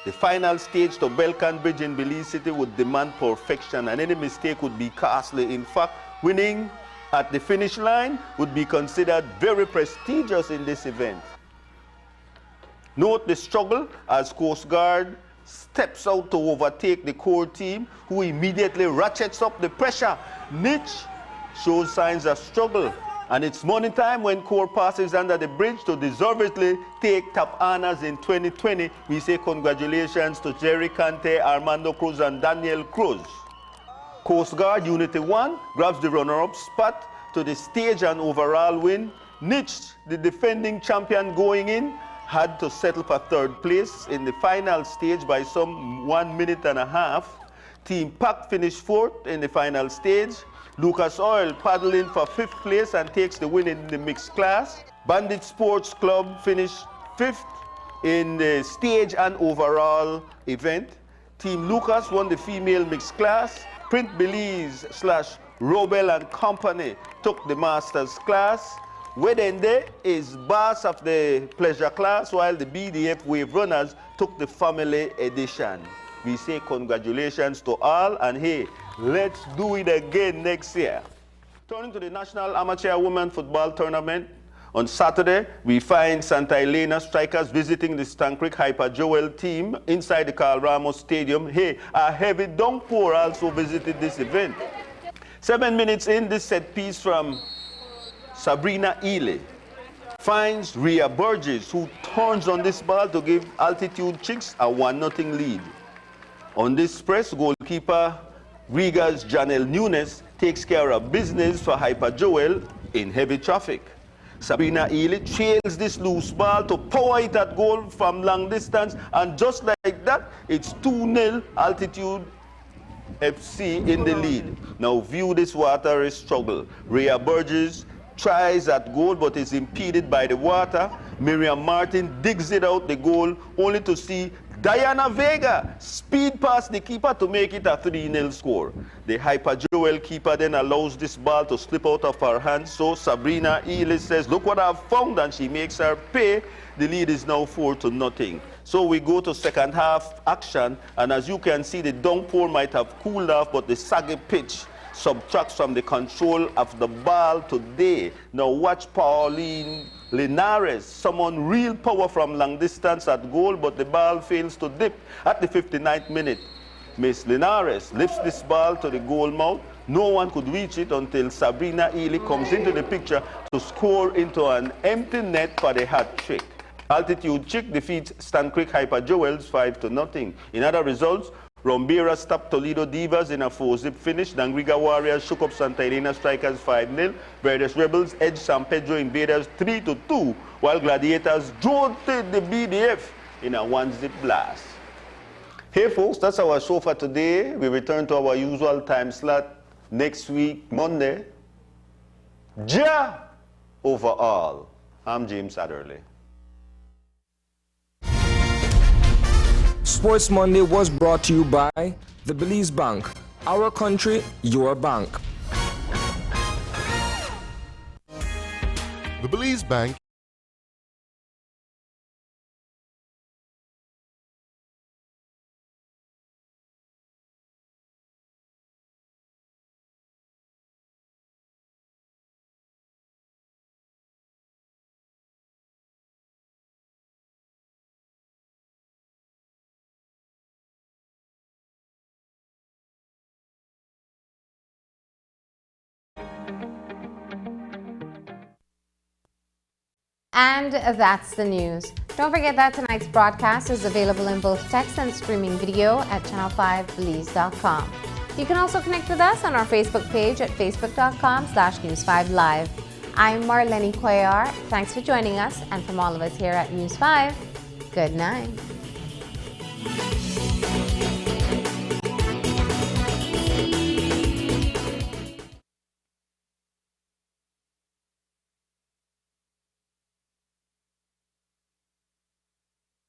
S8: The final stage to Belcan Bridge in Belize City would demand perfection, and any mistake would be costly. In fact, winning at the finish line would be considered very prestigious in this event. Note the struggle as Coast Guard steps out to overtake the Core team, who immediately ratchets up the pressure. Niche shows signs of struggle, and it's money time when Core passes under the bridge to deservedly take top honors in 2020. We say congratulations to Jerry Cante, Armando Cruz, and Daniel Cruz. Coast Guard Unity 1 grabs the runner-up spot to the stage and overall win. Niche, the defending champion going in, had to settle for third place in the final stage by some 1 minute and a half. Team Pack finished fourth in the final stage. Lucas Oil paddled in for 5th place and takes the win in the mixed class. Bandit Sports Club finished 5th in the stage and overall event. Team Lucas won the female mixed class. Print Belize / Robel and Company took the Masters class. Wedende is boss of the pleasure class, while the BDF Wave Runners took the family edition. We say congratulations to all, and hey, let's do it again next year. Turning to the National Amateur Women Football Tournament, on Saturday, we find Santa Elena Strikers visiting the Stann Creek Hyper Joel team inside the Carl Ramos Stadium. Hey, a heavy downpour also visited this event. 7 minutes in, this set piece from Sabrina Ely finds Rhea Burgess, who turns on this ball to give Altitude Chicks a 1-0 lead. On this press, goalkeeper Riga's Janelle Nunes takes care of business for Hyper Joel in heavy traffic. Sabrina Ely trails this loose ball to power it at goal from long distance, and just like that, it's 2-0 Altitude FC in the lead. Now view this watery struggle. Rhea Burgess tries at goal but is impeded by the water. Miriam Martin digs it out the goal, only to see Diana Vega speed past the keeper to make it a 3-0 score. The Hyper Joel keeper then allows this ball to slip out of her hands, so Sabrina Ely says, look what I've found, and she makes her pay. The lead is now 4-0. So we go to second half action, and as you can see, the downpour might have cooled off, but the saggy pitch subtracts from the control of the ball today. Now watch Pauline Linares summon real power from long distance at goal, but the ball fails to dip at the 59th minute. Miss Linares lifts this ball to the goal mouth. No one could reach it until Sabrina Ely comes into the picture to score into an empty net for the hat trick. Altitude Chick defeats Stan Creek Hyper Jewels 5-0. In other results, Rumbera stopped Toledo Divas in a 4-zip finish. Dangriga Warriors shook up Santa Elena Strikers 5-0. Verdes Rebels edged San Pedro Invaders 3-2, while Gladiators jolted the BDF in a 1-zip blast. Hey folks, that's our show for today. We return to our usual time slot next week, Monday. Ja over all. I'm James Adderley.
S17: Sports Monday was brought to you by the Belize Bank. Our country, your bank.
S12: The Belize Bank
S1: And that's the news. Don't forget that tonight's broadcast is available in both text and streaming video at channel5belize.com. You can also connect with us on our Facebook page at facebook.com/News5Live. I'm Marlene Cuellar. Thanks for joining us, and from all of us here at News 5, good night.